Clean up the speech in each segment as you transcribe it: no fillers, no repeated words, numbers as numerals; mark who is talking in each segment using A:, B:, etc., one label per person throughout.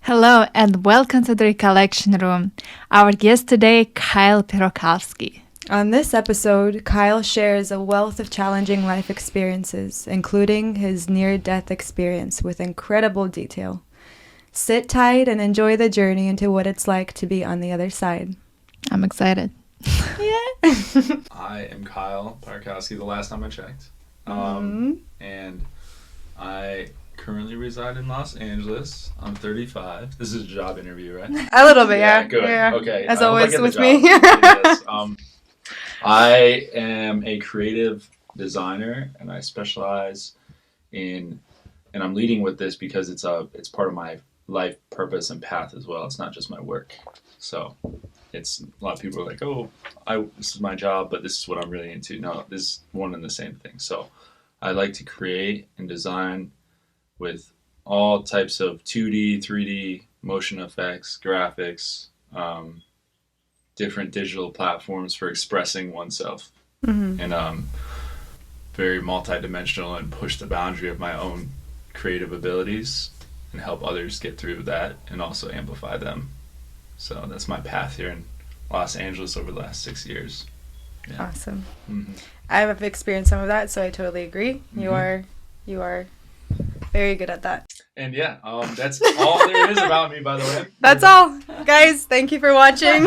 A: Hello and welcome to the Recollection Room. Our guest today, Kyle Piorkowski.
B: On this episode, Kyle shares a wealth of challenging life experiences, including his near-death experience with incredible detail. Sit tight and enjoy the journey into what it's like to be on the other side.
A: I'm excited.
B: Yeah.
C: I am Kyle Piorkowski, the last time I checked. And I currently reside in Los Angeles. I'm 35. This is a job interview, right?
B: A little bit, yeah.
C: Good.
B: Yeah.
C: Okay.
B: As
C: I hope I
B: always
C: get the
B: with
C: job.
B: me.
C: Yes. I am a creative designer, and I specialize in, and I'm leading with this because it's part of my life purpose and path as well. It's not just my work. So it's a lot of people are like, oh, this is my job, but this is what I'm really into. No, this is one and the same thing. So I like to create and design with all types of 2D, 3D, motion effects, graphics, different digital platforms for expressing oneself. And very multidimensional and push the boundary of my own creative abilities and help others get through that and also amplify them. So that's my path here in Los Angeles over the last 6 years. Yeah.
B: Awesome. I have experienced some of that, so I totally agree. You are very good at that.
C: And yeah, that's all there is about me, by the way.
B: That's all. Guys, thank you for watching.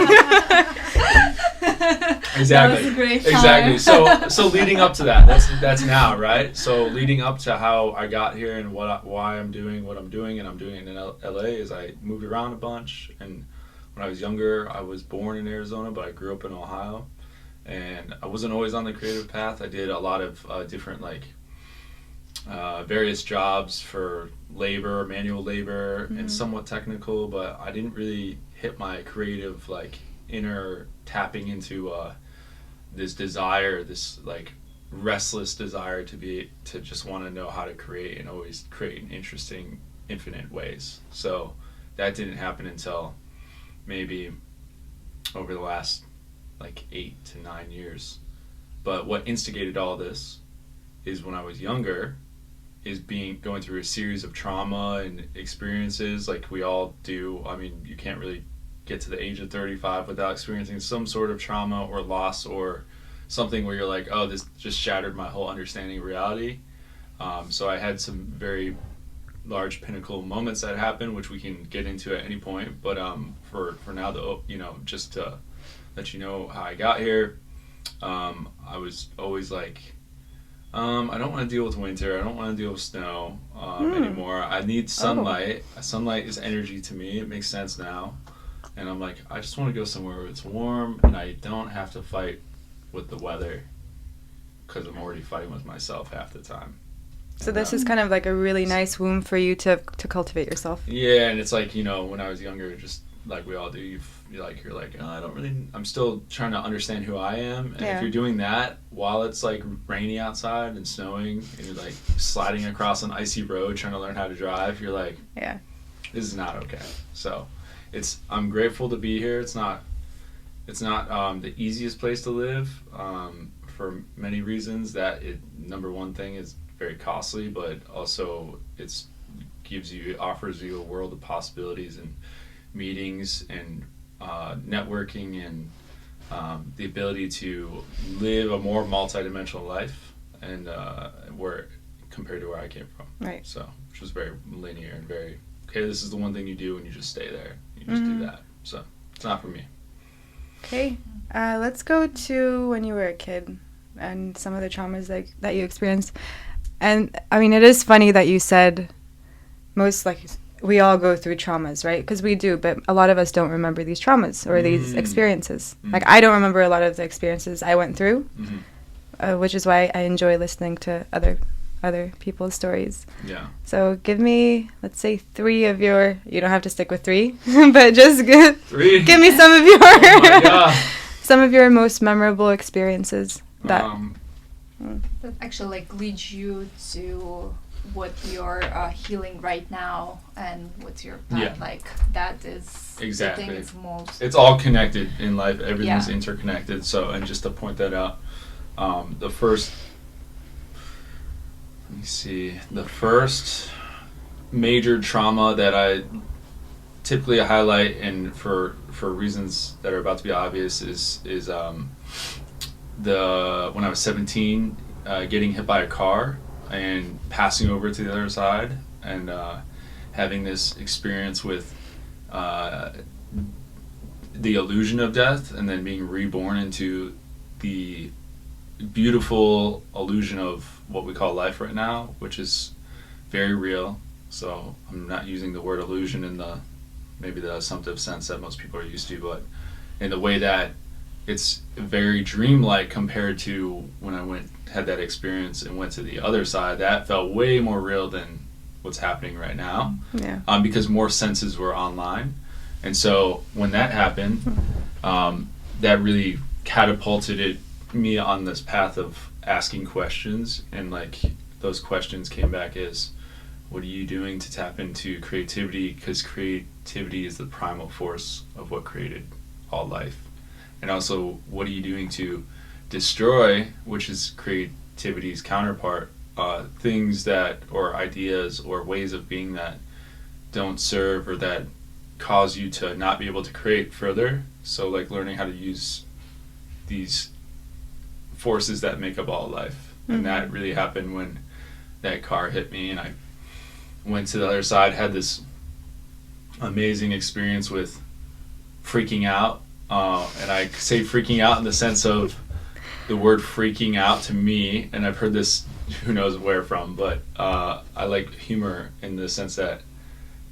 C: Exactly.
A: That was a great time.
C: Exactly. So leading up to that, that's now, right? So leading up to how I got here and why I'm doing what I'm doing, and I'm doing it in LA, is I moved around a bunch. And when I was younger, I was born in Arizona, but I grew up in Ohio. And I wasn't always on the creative path. I did a lot of different various jobs for labor, manual labor, and somewhat technical, but I didn't really hit my creative inner tapping into this desire, this restless desire to just want to know how to create and always create in interesting, infinite ways. So that didn't happen until maybe over the last 8 to 9 years. But what instigated all this is when I was younger, is going through a series of trauma and experiences like we all do. I mean, you can't really get to the age of 35 without experiencing some sort of trauma or loss or something where you're like, oh, this just shattered my whole understanding of reality. So I had some very large pinnacle moments that happened, which we can get into at any point. But for now, though, just to let you know how I got here, I was always I don't want to deal with winter. I don't want to deal with snow anymore. I need sunlight. Sunlight is energy to me. It makes sense now. And I'm like, I just want to go somewhere where it's warm and I don't have to fight with the weather because I'm already fighting with myself half the time.
B: So this is kind of like a really nice womb for you to cultivate yourself.
C: Yeah, and it's when I was younger, just like we all do, you're like, oh, I'm still trying to understand who I am. And if you're doing that while it's rainy outside and snowing and you're sliding across an icy road trying to learn how to drive, you're like,
B: yeah,
C: this is not okay. So I'm grateful to be here. It's not the easiest place to live for many reasons. Number one thing is very costly, but also offers you a world of possibilities and meetings and networking and the ability to live a more multidimensional life and compared to where I came from.
B: Right.
C: So, which was very linear and very, okay, this is the one thing you do and you just stay there. You just do that. So it's not for me.
B: Okay. Let's go to when you were a kid and some of the traumas that you experienced. And I mean, it is funny that you said we all go through traumas, right? Because we do, but a lot of us don't remember these traumas or these experiences. I don't remember a lot of the experiences I went through, which is why I enjoy listening to other people's stories.
C: Yeah.
B: So give me, let's say, 3 of your, you don't have to stick with 3, but just give me some of your,
C: oh my God.
B: some of your most memorable experiences that
A: actually leads you to what you're healing right now and what's your path that is
C: exactly.
A: I think it's most,
C: it's all connected in life. Everything's interconnected. So, and just to point that out, the first major trauma that I typically a highlight, and for reasons that are about to be obvious, is the when I was 17, getting hit by a car and passing over to the other side, and having this experience with the illusion of death, and then being reborn into the beautiful illusion of what we call life right now, which is very real. So I'm not using the word illusion in the maybe the assumptive sense that most people are used to, but in the way that it's very dreamlike compared to when I had that experience and went to the other side. That felt way more real than what's happening right now.
B: Yeah.
C: Because more senses were online. And so when that happened, that really catapulted me on this path of asking questions, and like those questions came back as, what are you doing to tap into creativity? Because creativity is the primal force of what created all life. And also, what are you doing to destroy, which is creativity's counterpart, things that, or ideas or ways of being that don't serve or that cause you to not be able to create further. So like learning how to use these forces that make up all life. Mm-hmm. And that really happened when that car hit me, and I went to the other side, had this amazing experience with freaking out. And I say freaking out in the sense of the word freaking out to me, and I've heard this who knows where from, but I like humor in the sense that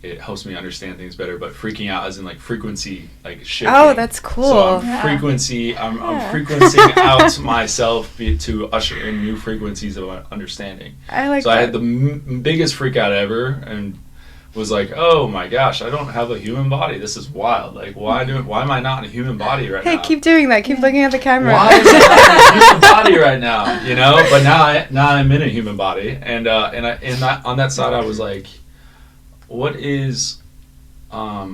C: it helps me understand things better. But freaking out as in like frequency, like shifting.
B: Oh, that's cool.
C: So I'm frequencing out myself to usher in new frequencies of understanding.
B: I like
C: so
B: that.
C: I had the biggest freak out ever, and was like, oh my gosh, I don't have a human body. This is wild. Like, why am I not in a human body right now?
B: Hey, keep doing that. Keep looking at the camera.
C: Why am I not in a human body right now? You know? But now I'm in a human body, and on that side I was like, what is, I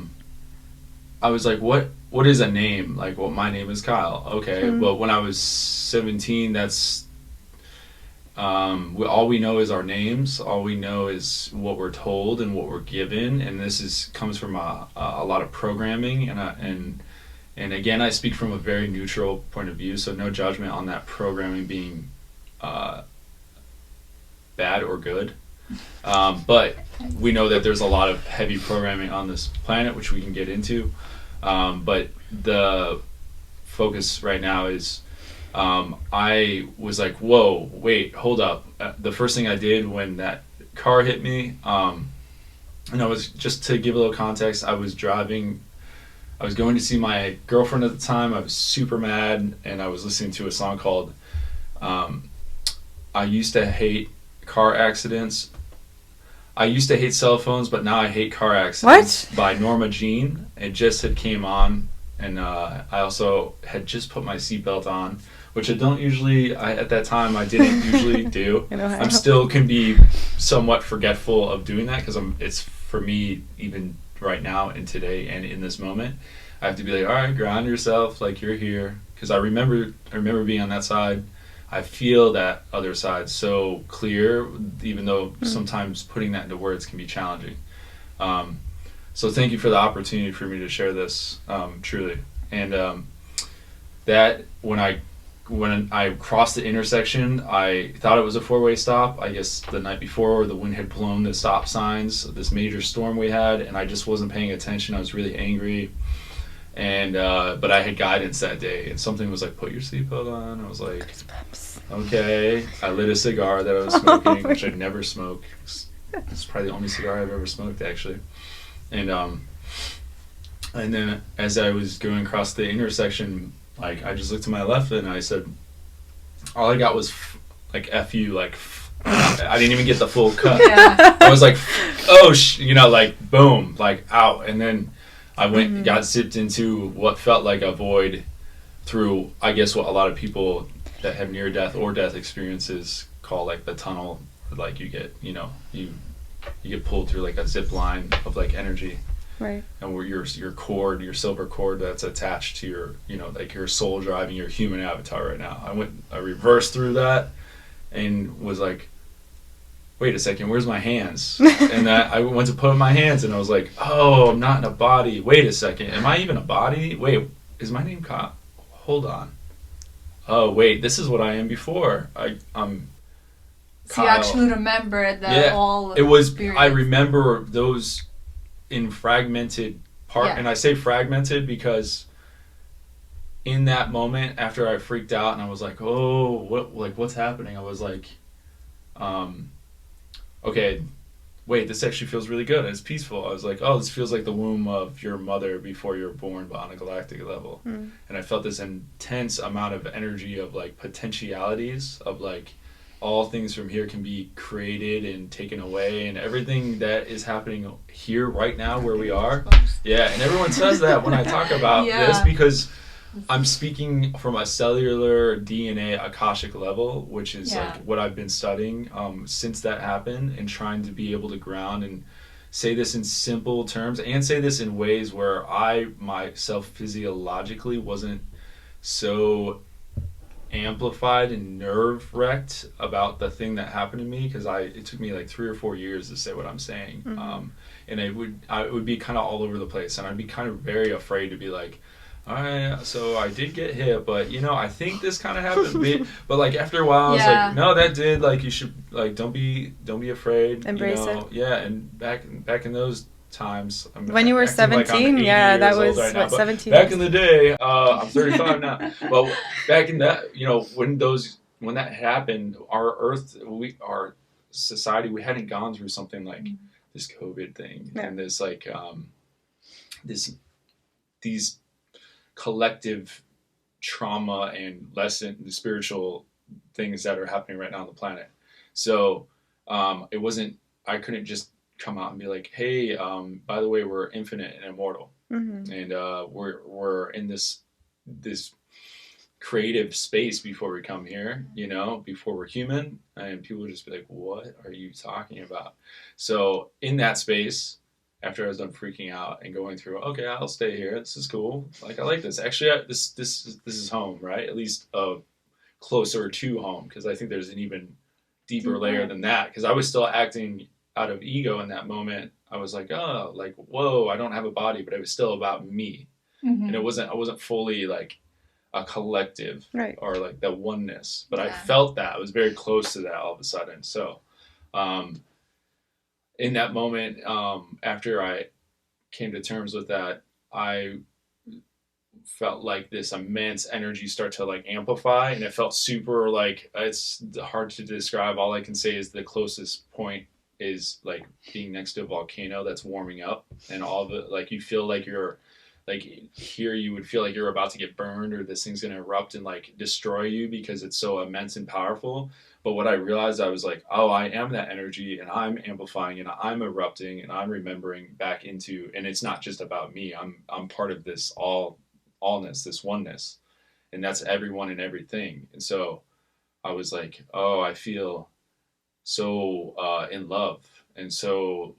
C: was like, what is a name? Like, well, my name is Kyle. Okay, but when I was 17, that's all we know is our names. All we know is what we're told and what we're given, and this comes from a lot of programming, and again, I speak from a very neutral point of view, so no judgment on that programming being bad or good. But we know that there's a lot of heavy programming on this planet, which we can get into. But the focus right now is, I was like, whoa, wait, hold up. The first thing I did when that car hit me, and I was, just to give a little context, I was going to see my girlfriend at the time. I was super mad, and I was listening to a song called, I used to hate car accidents. I used to hate cell phones, but now I hate car accidents. What? By Norma Jean. It just had came on, and I also had just put my seatbelt on, which I don't usually, at that time I didn't usually do. I'm still can be somewhat forgetful of doing that, because it's for me, even right now and today and in this moment, I have to be like, all right, ground yourself, like you're here. Because I remember being on that side. I feel that other side so clear, even though sometimes putting that into words can be challenging. So thank you for the opportunity for me to share this, truly. And that when I crossed the intersection, I thought it was a four-way stop. I guess the night before, the wind had blown the stop signs of this major storm we had, and I just wasn't paying attention. I was really angry. And but I had guidance that day, and something was like, put your seatbelt on. I was like, okay. I lit a cigar that I was smoking, which I'd never smoke. It's probably the only cigar I've ever smoked, actually. And then as I was going across the intersection, like, I just looked to my left and I said, all I got was like F you, like I didn't even get the full cut. Yeah. I was like, oh, like boom, like out. And then I went, got zipped into what felt like a void through, I guess, what a lot of people that have near death or death experiences call like the tunnel. Like you get, you get pulled through like a zip line of like energy.
B: Right.
C: And where your cord, your silver cord that's attached to your, like your soul driving your human avatar right now. I reversed through that and was like, wait a second, where's my hands? And I went to put in my hands, and I was like, oh, I'm not in a body. Wait a second, am I even a body? Wait, is my name Kyle? Hold on. Oh, wait, this is what I am before. I'm
A: So
C: Kyle.
A: you actually remember the all
C: it was
A: periods.
C: I remember those in fragmented part,
A: Yeah.
C: and I say fragmented because in that moment after I freaked out and I was like, oh, what's happening? I was like, okay, wait, this actually feels really good. It's peaceful. I was like, oh, this feels like the womb of your mother before you're born, but on a galactic level. And I felt this intense amount of energy of like potentialities of like all things from here can be created and taken away, and everything that is happening here right now where we are. Yeah, and everyone says that when I talk about this because I'm speaking from a cellular DNA Akashic level, which is like what I've been studying since that happened, and trying to be able to ground and say this in simple terms and say this in ways where I myself physiologically wasn't so amplified and nerve wrecked about the thing that happened to me, because it took me like 3 or 4 years to say what I'm saying. And it would be kind of all over the place, and I'd be kind of very afraid to be like, all right, so I did get hit, but I think this kind of happened. But like after a while, I was like, no, that did. Like you should like don't be afraid.
B: Embrace it.
C: Yeah, and back in those times.
B: When you were 17, yeah, that was
C: right now,
B: what 17.
C: Back in the day, I'm 35 now. But back in that, when that happened, our Earth, our society, we hadn't gone through something like this COVID thing and this like these collective trauma and the spiritual things that are happening right now on the planet. So it wasn't, I couldn't just come out and be like, hey, by the way, we're infinite and immortal. And we're in this creative space before we come here, before we're human, and people would just be like, what are you talking about? So in that space, after I was done freaking out and going through, okay, I'll stay here. This is cool. Like, I like this. Actually, this is home, right? At least closer to home, because I think there's an even deeper layer than that. Because I was still acting out of ego in that moment. I was like, oh, like, whoa, I don't have a body, but it was still about me. And I wasn't fully like a collective or like the oneness, but I felt that. I was very close to that all of a sudden. So, in that moment, after I came to terms with that, I felt like this immense energy start to like amplify, and it felt super like, it's hard to describe. All I can say is the closest point is like being next to a volcano that's warming up, and all of it, like you feel like you're like here, you would feel like you're about to get burned, or this thing's going to erupt and like destroy you because it's so immense and powerful. But what I realized, I was like, oh, I am that energy, and I'm amplifying, and I'm erupting, and I'm remembering back into, and it's not just about me. I'm part of this allness, this oneness, and that's everyone and everything. And so I was like, oh, I feel so in love, and so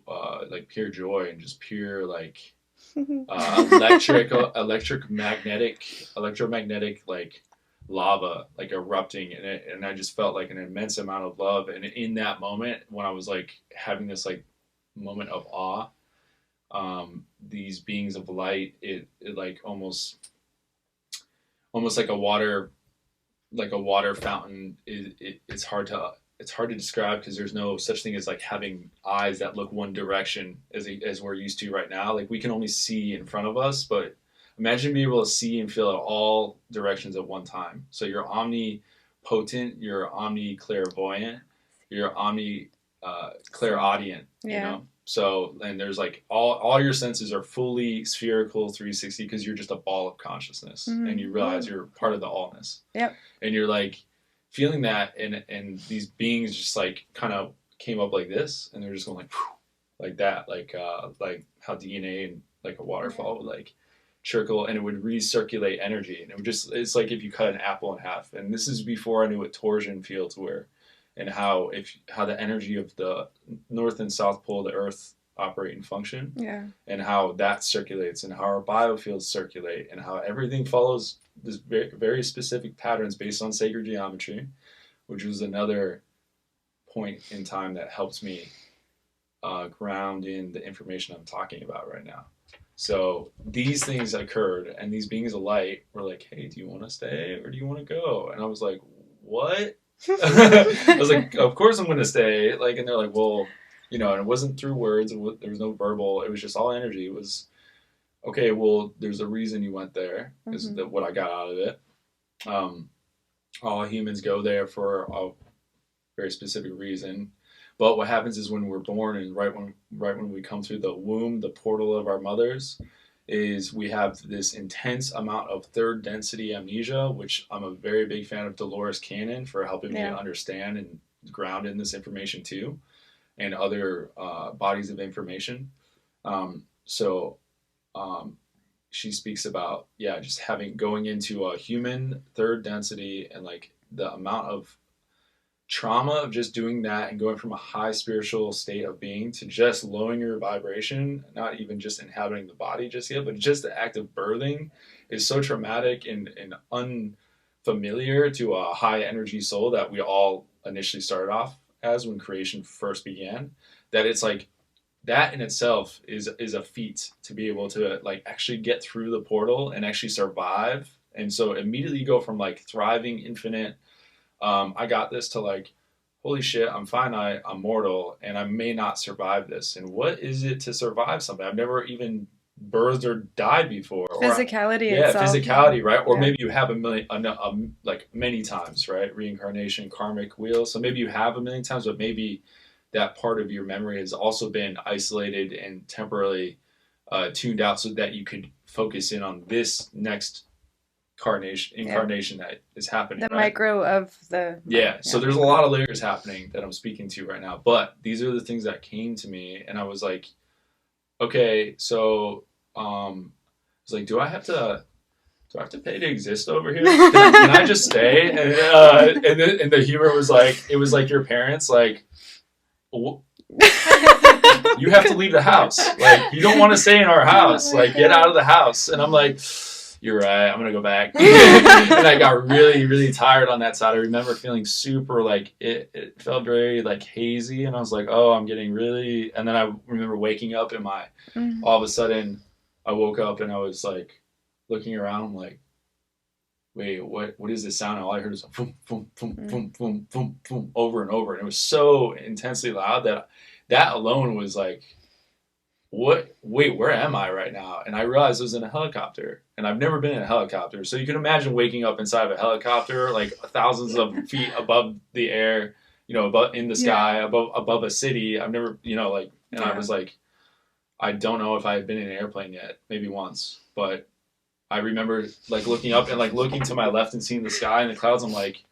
C: like pure joy, and just pure like electromagnetic like lava like erupting, and I just felt like an immense amount of love. And in that moment, when I was like having this like moment of awe, these beings of light, it like almost like a water fountain. It's hard to describe, because there's no such thing as like having eyes that look one direction as we're used to right now. Like we can only see in front of us, but imagine being able to see and feel at all directions at one time. So you're omnipotent, you're omniclairvoyant, you're clairaudient, So, and there's like all your senses are fully spherical 360, because you're just a ball of consciousness, and you realize you're part of the allness.
B: Yep.
C: And you're like feeling that, and these beings just like kind of came up like this, and they're just going like that, like how DNA and like a waterfall would like trickle, and it would recirculate energy, and it's like if you cut an apple in half. And this is before I knew what torsion fields were, and how the energy of the north and south pole of the earth operate and function, and how that circulates, and how our biofields circulate, and how everything follows this very, very specific patterns based on sacred geometry, which was another point in time that helps me ground in the information I'm talking about right now. So these things occurred, and these beings of light were like, hey, do you want to stay or do you want to go? And I was like, what? I was like, of course I'm going to stay. Like, and they're like, well, and it wasn't through words. There was no verbal. It was just all energy. It was, okay, well, there's a reason you went there, is what I got out of it. All humans go there for a very specific reason. But what happens is when we're born, and right when we come through the womb, the portal of our mothers, is we have this intense amount of third density amnesia, which I'm a very big fan of Dolores Cannon for helping me understand and ground in this information too, and other bodies of information. She speaks about, just going into a human third density, and like the amount of trauma of just doing that and going from a high spiritual state of being to just lowering your vibration, not even just inhabiting the body just yet, but just the act of birthing is so traumatic and unfamiliar to a high energy soul that we all initially started off as when creation first began, that it's like that in itself is a feat to be able to like actually get through the portal and actually survive. And so immediately you go from like thriving, infinite, I got this, to like, holy shit, I'm finite, I'm mortal, and I may not survive this. And what is it to survive something? I've never even birthed or died before.
B: Physicality itself.
C: Physicality, right? Or maybe you have like many times, right? Reincarnation, karmic wheel. So maybe you have a million times, but maybe that part of your memory has also been isolated and temporarily tuned out so that you could focus in on this next incarnation that is happening.
B: The micro of the...
C: So there's a lot of layers happening that I'm speaking to right now. But these are the things that came to me, and I was like, okay, so I was like, do I have to pay to exist over here? Can I just stay? And the humor was like, it was like your parents, like, you have to leave the house. Like, you don't want to stay in our house. Like, get out of the house. And I'm like, you're right, I'm gonna go back. And I got really, really tired on that side. I remember feeling super like it felt very like hazy, and I was like, oh, I'm getting really. And then I remember waking up in all of a sudden I woke up and I was like looking around. I'm like, wait, what is this sound? And all I heard was boom, boom, boom, boom, boom, boom, boom, over and over, and it was so intensely loud that alone was like, wait, where am I right now? And I realized I was in a helicopter, and I've never been in a helicopter. So you can imagine waking up inside of a helicopter, like thousands of feet above the air, above in the sky, above a city. I've never, I was like, I don't know if I had been in an airplane yet, maybe once, but I remember like looking up and like looking to my left and seeing the sky and the clouds. I'm like,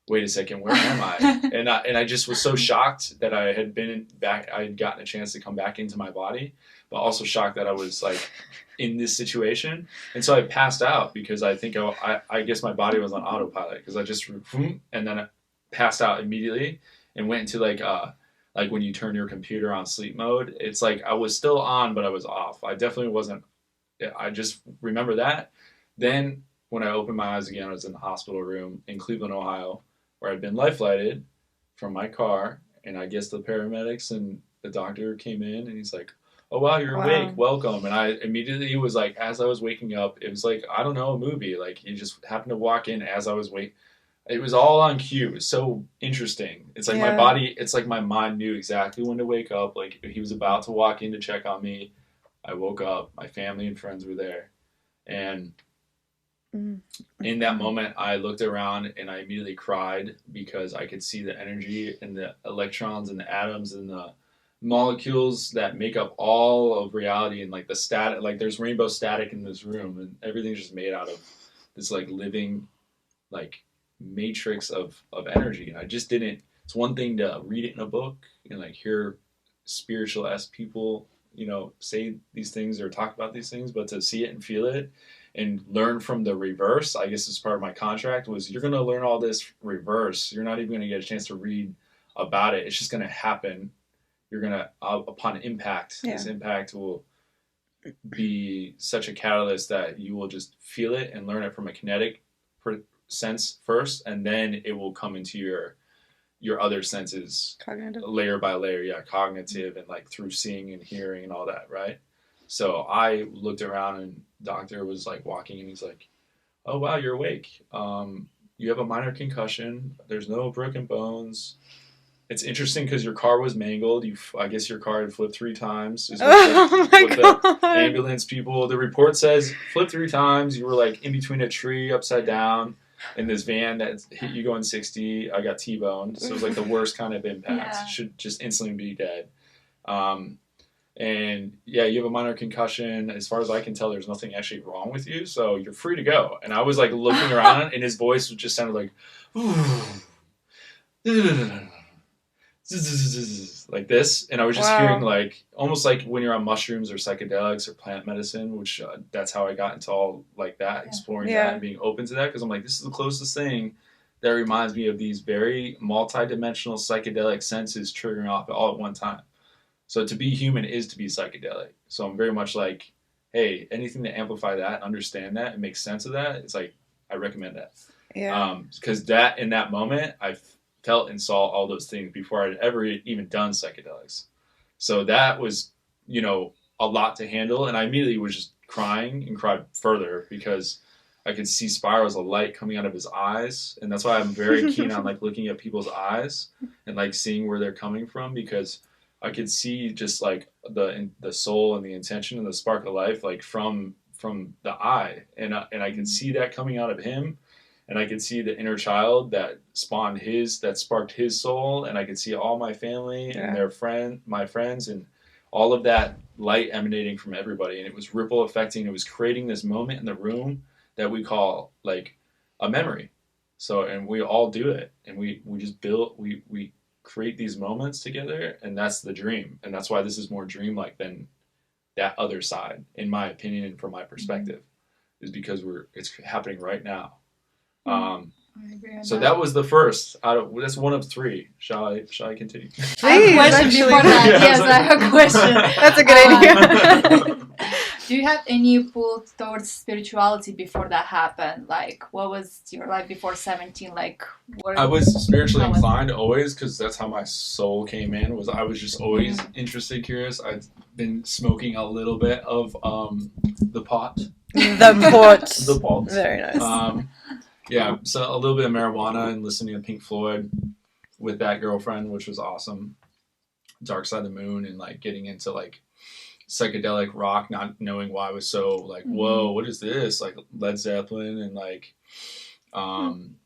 C: wait a second, where am I? And I just was so shocked that I had been back. I had gotten a chance to come back into my body, but also shocked that I was like in this situation. And so I passed out because I think I guess my body was on autopilot, because I just and then I passed out immediately and went into like when you turn your computer on sleep mode. It's like I was still on, but I was off. I definitely wasn't. I just remember that. Then when I opened my eyes again, I was in the hospital room in Cleveland, Ohio, where I'd been life flighted from my car, and I guess the paramedics and the doctor came in, and he's like, oh wow, you're awake, welcome. And I immediately was like, as I was waking up, it was like, I don't know, a movie, like he just happened to walk in as I was waking. It was all on cue. It was so interesting. It's like my body, it's like my mind knew exactly when to wake up. Like he was about to walk in to check on me. I woke up, my family and friends were there, and in that moment, I looked around and I immediately cried, because I could see the energy and the electrons and the atoms and the molecules that make up all of reality, and like the static, like there's rainbow static in this room, and everything's just made out of this like living like matrix of energy. And I just didn't, it's one thing to read it in a book and like hear spiritual-esque people, say these things or talk about these things, but to see it and feel it and learn from the reverse, I guess as part of my contract was, you're going to learn all this reverse. You're not even going to get a chance to read about it. It's just going to happen. You're going to, upon impact, this impact will be such a catalyst that you will just feel it and learn it from a kinetic sense first, and then it will come into your your other senses
B: Cognitive.
C: layer by layer, cognitive and like through seeing and hearing and all that, right? So I looked around and doctor was like walking and he's like, oh wow, you're awake. You have a minor concussion. There's no broken bones. It's interesting because your car was mangled. I guess your car had flipped 3 times. Is what the ambulance people. The report says flipped 3 times. You were like in between a tree, upside down, in this van that hit you going 60. I got T-boned, so it was like the worst kind of impact.
A: Yeah.
C: Should just instantly be dead. And yeah, you have a minor concussion. As far as I can tell, there's nothing actually wrong with you, so you're free to go. And I was like looking around, and his voice just sounded like, like this, and I was just hearing like almost like when you're on mushrooms or psychedelics or plant medicine, which that's how I got into all like that, exploring that and being open to that, because I'm like, this is the closest thing that reminds me of these very multi-dimensional psychedelic senses triggering off all at one time. So to be human is to be psychedelic. So I'm very much like, hey, anything to amplify that, understand that, and make sense of that, it's like, I recommend that.
B: Yeah.
C: Because that, in that moment, I felt and saw all those things before I'd ever even done psychedelics. So that was, you know, a lot to handle. And I immediately was just crying and cried further because I could see spirals of light coming out of his eyes. And that's why I'm very keen on like looking at people's eyes and like seeing where they're coming from, because I could see just like the soul and the intention and the spark of life, like from the eye. And I could see that coming out of him. And I could see the inner child that sparked his soul. And I could see all my family and my friends, and all of that light emanating from everybody. And it was ripple affecting. It was creating this moment in the room that we call like a memory. So, and we all do it. And we just we create these moments together, and that's the dream. And that's why this is more dreamlike than that other side, in my opinion and from my perspective, is because it's happening right now.
A: I agree on
C: So that was the first that's one of 3. Shall I continue?
A: I have a question before that. Yes, I have a question.
B: That's a good idea.
A: Do you have any pull towards spirituality before that happened? Like, what was your life before 17? Like,
C: I was spiritually inclined always, because that's how my soul came in. I was just always interested, curious. I've been smoking a little bit of the pot.
B: The
C: pot.
B: Very nice.
C: Yeah, so a little bit of marijuana and listening to Pink Floyd with that girlfriend, which was awesome. Dark Side of the Moon, and like getting into like psychedelic rock, not knowing why I was so like, whoa, what is this? Like Led Zeppelin and like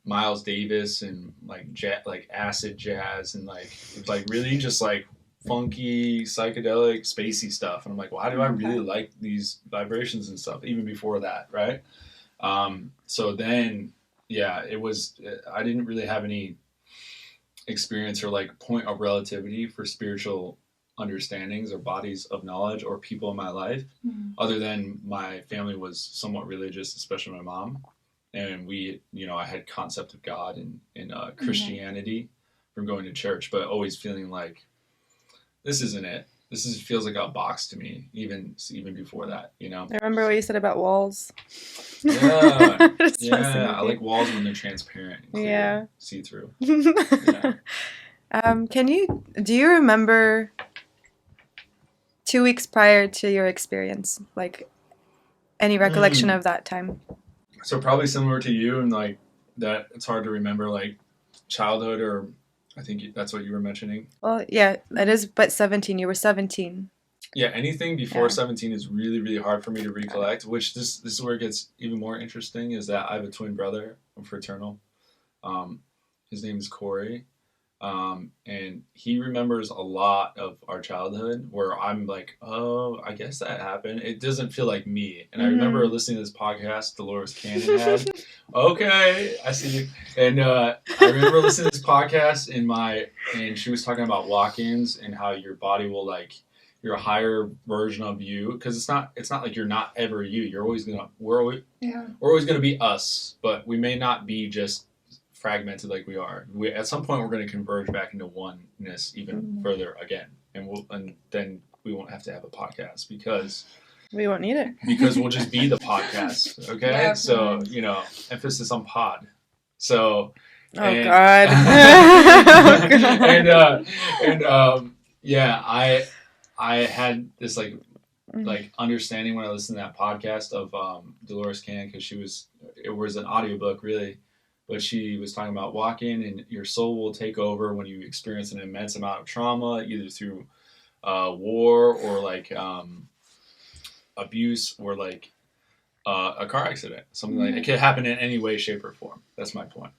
C: Miles Davis and like like acid jazz, and like it's like really just like funky psychedelic spacey stuff. And I'm like, why do I really like these vibrations and stuff even before that, right? So then I didn't really have any experience or like point of relativity for spiritual understandings or bodies of knowledge or people in my life, other than my family was somewhat religious, especially my mom. And I had concept of God and Christianity from going to church, but always feeling like this isn't it. This feels like a box to me, even before that, you know.
B: I remember what you said about walls.
C: Yeah, I like walls when they're transparent and clear, see through.
B: Do you remember 2 weeks prior to your experience, like any recollection of that time?
C: So probably similar to you, and like that, it's hard to remember like childhood, or I think that's what you were mentioning.
B: Well, yeah, it is, but 17. You were 17.
C: Yeah, anything before 17 is really, really hard for me to recollect, which this is where it gets even more interesting, is that I have a twin brother. I'm fraternal. His name is Corey. And he remembers a lot of our childhood where I'm like, oh, I guess that happened. It doesn't feel like me. And I remember listening to this podcast Dolores Cannon had. Okay, I see you. And I remember listening to this podcast and she was talking about walk-ins and how your body will like, you're a higher version of you, because it's not like you're not ever you. We're always gonna be us, but we may not be just fragmented like we are. At some point we're going to converge back into oneness even further again, and then we won't have to have a podcast because
B: we won't need it,
C: because we'll just be the podcast. Okay, so emphasis on pod. So
B: Oh
C: And-
B: God.
C: Yeah, I had this like understanding when I listened to that podcast of Dolores Cannon, because it was an audiobook really, but she was talking about walking and your soul will take over when you experience an immense amount of trauma, either through war or like abuse or like a car accident, something like it could happen in any way, shape, or form. That's my point.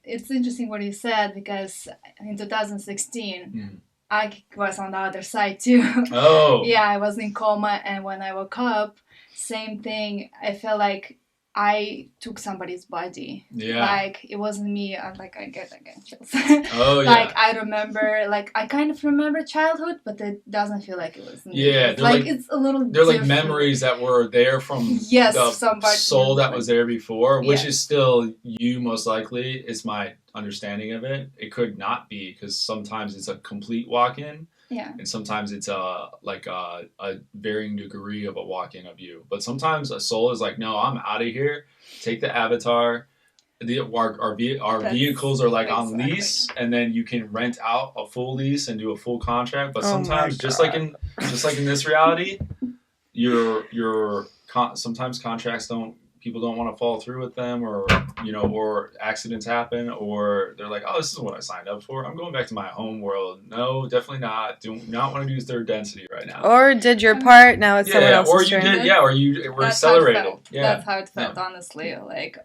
A: It's interesting what you said, because in 2016 I was on the other side too.
C: Oh.
A: Yeah, I was in coma, and when I woke up, same thing. I felt like I took somebody's body.
C: Yeah.
A: Like it wasn't me. I'm like, I get chills.
C: Oh, yeah.
A: Like I remember, like I kind of remember childhood, but it doesn't feel like it was me.
C: Yeah,
A: It's like it's a little.
C: They're like
A: different.
C: memories that were there from the
A: somebody
C: soul that was there before, which
A: Yeah.
C: is still you most likely. Is my understanding of it. It could not be, because sometimes it's a complete walk-in.
A: Yeah.
C: And sometimes it's a varying degree of a walk-in of you. But sometimes a soul is like, no, I'm out of here. Take the avatar. Our vehicles are like on lease, and then you can rent out a full lease and do a full contract. But sometimes, just like in this reality, sometimes contracts people don't want to follow through with them, or or accidents happen, or they're like, oh, this is what I signed up for. I'm going back to my home world. No, definitely not. Do not want to do third density right now.
B: Or did your part, now it's someone else's turn.
C: Or you were accelerated.
A: That's how it felt, honestly. Like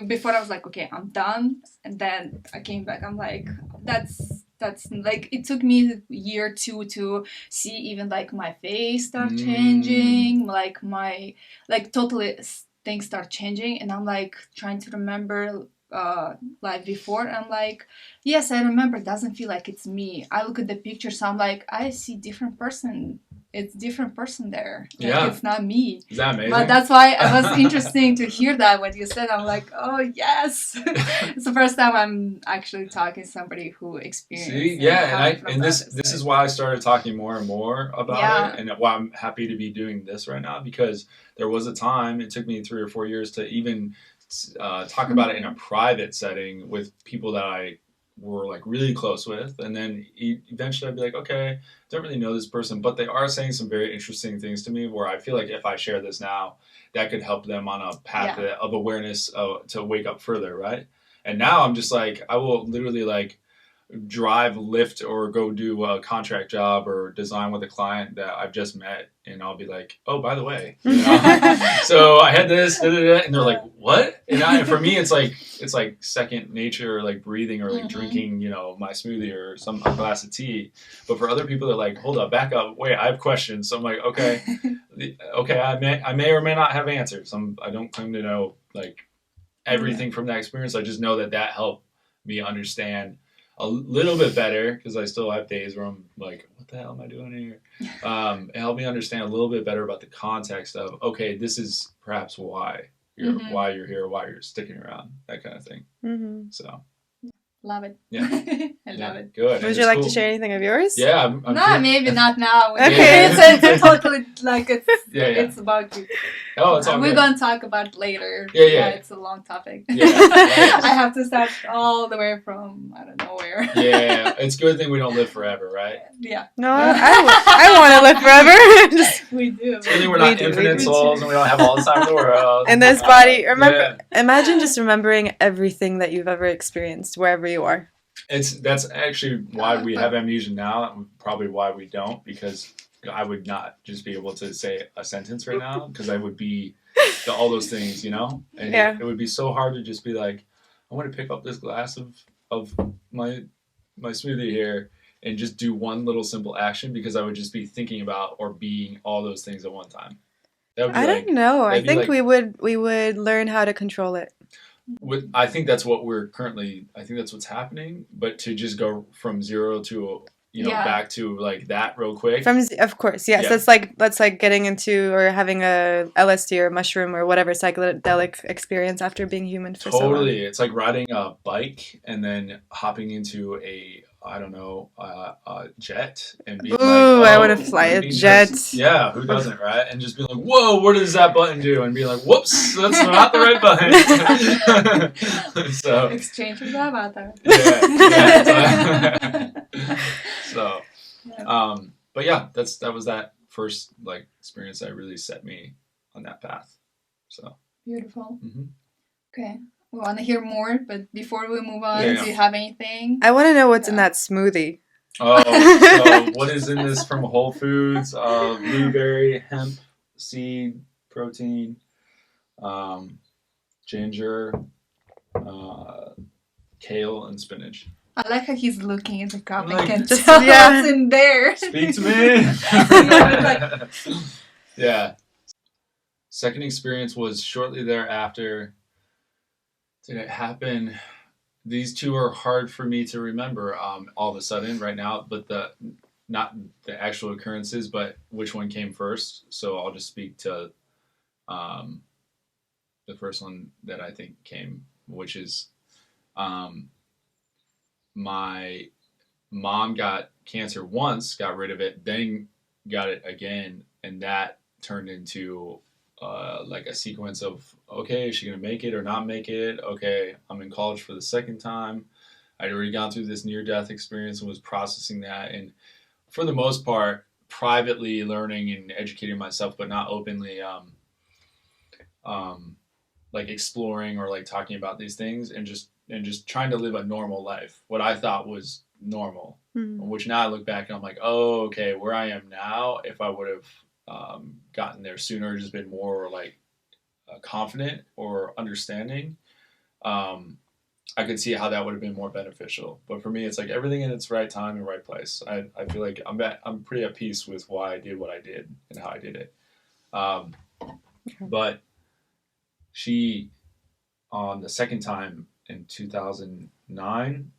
A: before I was like, okay, I'm done, and then I came back. I'm like, that's like, it took me a year or two to see even like my face start changing, like my totally things start changing, and I'm like trying to remember life before. I'm like, yes, I remember. It doesn't feel like it's me. I look at the pictures, so I'm like, I see different person. It's different person there. Like,
C: yeah,
A: it's not me.
C: Is that amazing?
A: But that's why it was interesting to hear that what you said. I'm like, oh yes, it's the first time I'm actually talking to somebody who experienced.
C: See, yeah, and this is why I started talking more and more about it, and why I'm happy to be doing this right now, because there was a time, it took me 3 or 4 years to even talk about it in a private setting with people that I were like really close with, and then eventually I'd be like, okay, don't really know this person, but they are saying some very interesting things to me, where I feel like if I share this now, that could help them on a path of awareness to wake up further, right? And now I'm just like, I will literally like drive, lift, or go do a contract job or design with a client that I've just met, and I'll be like, oh, by the way, so I had this, and they're like, what? And for me, it's like second nature, like breathing or like drinking, my smoothie or a glass of tea. But for other people, they're like, hold up, back up, wait, I have questions. So I'm like, okay, I may or may not have answers. I don't claim to know like everything from that experience. I just know that helped me understand a little bit better, because I still have days where I'm like, what the hell am I doing here? It helped me understand a little bit better about the context of, okay, this is perhaps why you're here, why you're sticking around, that kind of thing. So
A: love it.
C: Yeah.
A: I love it.
C: Good.
B: Would you like to share anything of yours?
C: Yeah.
A: No, maybe not now.
B: Okay.
A: It's totally like it's about you.
C: Oh, it's all
A: We're
C: good.
A: going to talk about it later.
C: Yeah.
A: It's a long topic.
C: Yeah.
A: I have to start all the way from I don't know where.
C: Yeah. It's a good thing we don't live forever, right?
A: Yeah.
B: No, I want to live forever.
A: We do.
C: It's good thing we're not infinite souls and we don't have all the time in the world.
B: In this body, imagine just remembering everything that you've ever experienced, wherever you are.
C: That's actually why we have amnesia now, and probably why we don't, because I would not just be able to say a sentence right now, because I would be all those things, and it would be so hard to just be like, I want to pick up this glass of my smoothie here and just do one little simple action, because I would just be thinking about or being all those things at one time.
B: I don't know. I think we would learn how to control it.
C: I think that's what I think that's what's happening, but to just go from zero to back to like that real quick.
B: Of course, yes. Yeah. That's like getting into or having a LSD or mushroom or whatever psychedelic experience after being human for so long.
C: Totally. It's like riding a bike and then hopping into a jet and being like,
B: Ooh, I want to fly a jet.
C: Yeah, who doesn't, right? And just be like, whoa, what does that button do? And be like, whoops, that's not the right button. So
A: exchange with the avatar.
C: So, but yeah, that was that first like experience that really set me on that path. So
A: beautiful.
C: Mm-hmm.
A: Okay, we want to hear more, but before we move on,
C: Yeah.
A: do you have anything?
B: I want to know what's in that smoothie.
C: Oh, so what is in this from Whole Foods? Blueberry, hemp, seed, protein, ginger, kale, and spinach.
A: I like how he's looking at the cup
C: Like,
A: and can
B: just-
A: tell
B: yeah.
A: what's in there.
C: Speak to me. Yeah. Second experience was shortly thereafter. Did it happen? These two are hard for me to remember all of a sudden right now, but not the actual occurrences, but which one came first. So I'll just speak to the first one that I think came, which is my mom got cancer once, got rid of it, then got it again, and that turned into like a sequence of, okay, is she gonna make it or not make it? Okay, I'm in college for the second time. I'd already gone through this near-death experience and was processing that, and for the most part, privately learning and educating myself, but not openly like exploring or like talking about these things, and just trying to live a normal life, what I thought was normal, which now I look back and I'm like, oh, okay, where I am now, if I would have gotten there sooner, just been more like confident or understanding, I could see how that would have been more beneficial. But for me, it's like everything in its right time and right place. I feel like I'm pretty at peace with why I did what I did and how I did it. But she, on the second time in 2009,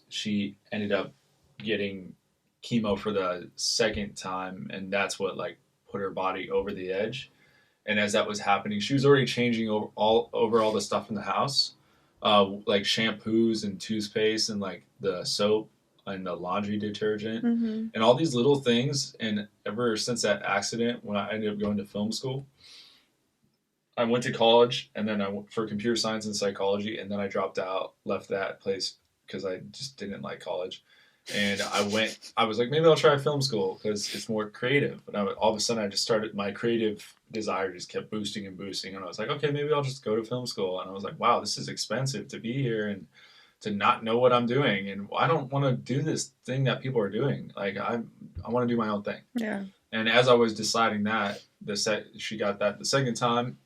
C: she ended up getting chemo for the second time, and that's what like put her body over the edge. And as that was happening, she was already changing over all the stuff in the house, like shampoos and toothpaste and like the soap and the laundry detergent and all these little things. And ever since that accident, when I ended up going to film school, I went to college, and then I went for computer science and psychology, and then I dropped out, left that place because I just didn't like college. And I was like, maybe I'll try film school because it's more creative. And all of a sudden, I just started, my creative desire just kept boosting and boosting. And I was like, okay, maybe I'll just go to film school. And I was like, wow, this is expensive to be here and to not know what I'm doing. And I don't want to do this thing that people are doing. Like, I want to do my own thing.
B: Yeah.
C: And as I was deciding that, she got that the second time.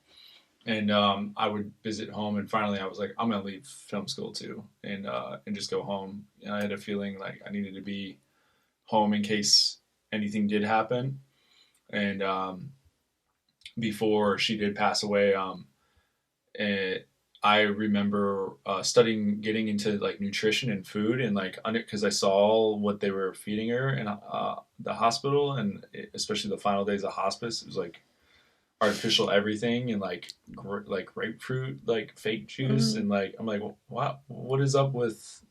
C: And I would visit home, and finally I was like, I'm gonna leave film school too, and just go home. And I had a feeling like I needed to be home in case anything did happen. And before she did pass away, I remember getting into like nutrition and food, and like because I saw what they were feeding her in the hospital, and especially the final days of hospice, it was like artificial everything and like grapefruit, like fake juice, and like I'm like, wow, what is up with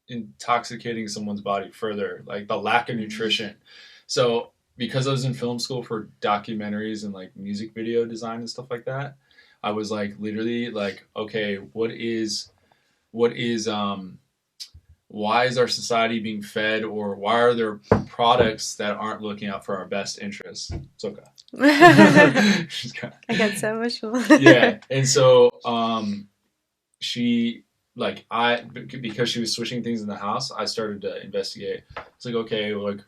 C: intoxicating someone's body further? Like the lack of nutrition. So because I was in film school for documentaries and like music video design and stuff like that, I was like literally like, okay, why is our society being fed, or why are there products that aren't looking out for our best interests? It's okay.
B: I got so emotional.
C: Yeah, and so she because she was switching things in the house, I started to investigate. It's like, okay, like,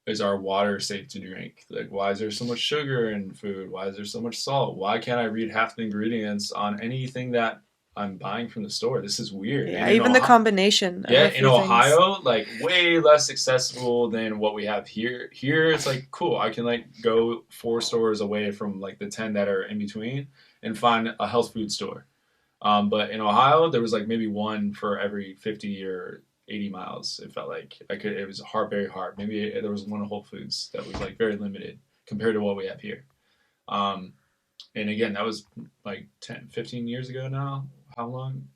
C: is our water safe to drink? Like, why is there so much sugar in food? Why is there so much salt? Why can't I read half the ingredients on anything that I'm buying from the store? This is weird.
B: Yeah, even the combination.
C: Yeah, in Ohio, like way less accessible than what we have here. Here, it's like, cool, I can like go 4 stores away from like the 10 that are in between and find a health food store. But in Ohio, there was like maybe one for every 50 or 80 miles. It felt like it was very hard. Maybe there was one Whole Foods that was like very limited compared to what we have here. And again, that was like 15 years ago now. How long?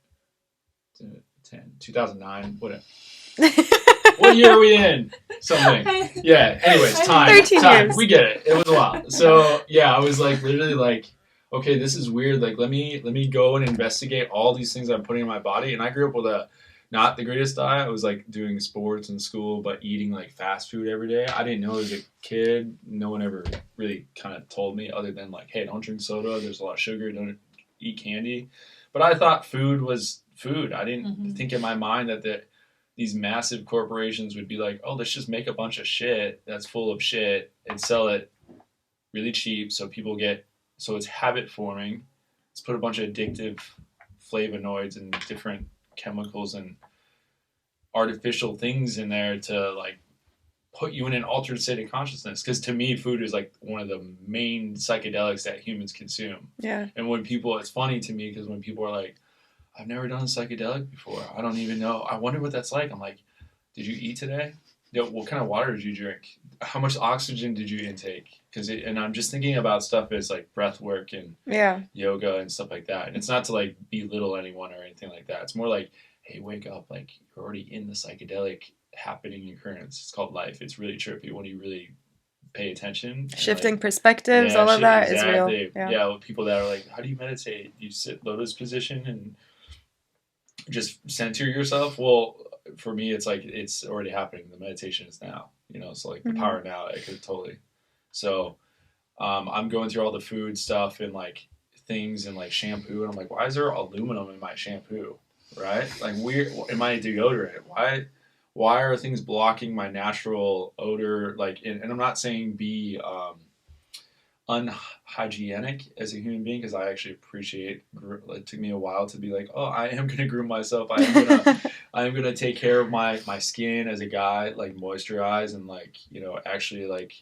C: 2009, whatever. What year are we in? Something. Yeah. Anyways, time.
B: 13
C: Time.
B: years.
C: We get it. It was a while. So yeah, I was like literally like, okay, this is weird. Like let me go and investigate all these things I'm putting in my body. And I grew up with a not the greatest diet. I was like doing sports in school, but eating like fast food every day. I didn't know as a kid. No one ever really kind of told me other than like, hey, don't drink soda. There's a lot of sugar. Don't eat candy. But I thought food was food. I didn't think in my mind that these massive corporations would be like, oh, let's just make a bunch of shit that's full of shit and sell it really cheap so people get, so it's habit forming. Let's put a bunch of addictive flavonoids and different chemicals and artificial things in there to like put you in an altered state of consciousness. Because to me, food is like one of the main psychedelics that humans consume.
B: Yeah.
C: And when people, it's funny to me because when people are like, I've never done a psychedelic before. I don't even know. I wonder what that's like. I'm like, did you eat today? What kind of water did you drink? How much oxygen did you intake? And I'm just thinking about stuff as like breath work and yoga and stuff like that. And it's not to like belittle anyone or anything like that. It's more like, hey, wake up. Like you're already in the psychedelic happening occurrence. It's called life. It's really trippy when you really pay attention.
B: Shifting perspectives, all of that is real.
C: Yeah, people that are like, how do you meditate? You sit lotus position and just center yourself. Well, for me, it's like it's already happening. The meditation is now, so like the power now. I could totally. So I'm going through all the food stuff and like things and like shampoo, and I'm like, why is there aluminum in my shampoo? Right? Like, in my deodorant, why are things blocking my natural odor? Like, and I'm not saying be unhygienic as a human being, because I actually appreciate. It took me a while to be like, oh, I am gonna groom myself. I am gonna take care of my skin as a guy, like moisturize and like actually like.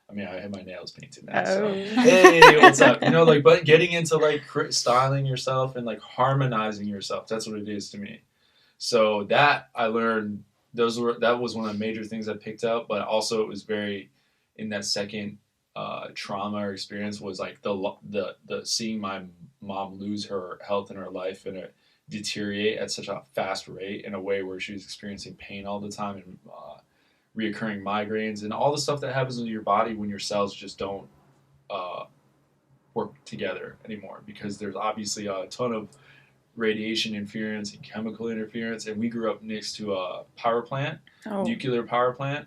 C: I mean, I have my nails painted now. So hey, what's up? Like, but getting into like styling yourself and like harmonizing yourself. That's what it is to me. So that I learned. That was one of the major things I picked up. But also, it was very in that second trauma or experience was like the seeing my mom lose her health in her life and it deteriorate at such a fast rate in a way where she was experiencing pain all the time and reoccurring migraines and all the stuff that happens in your body when your cells just don't work together anymore, because there's obviously a ton of radiation interference and chemical interference. And we grew up next to a power plant, nuclear power plant,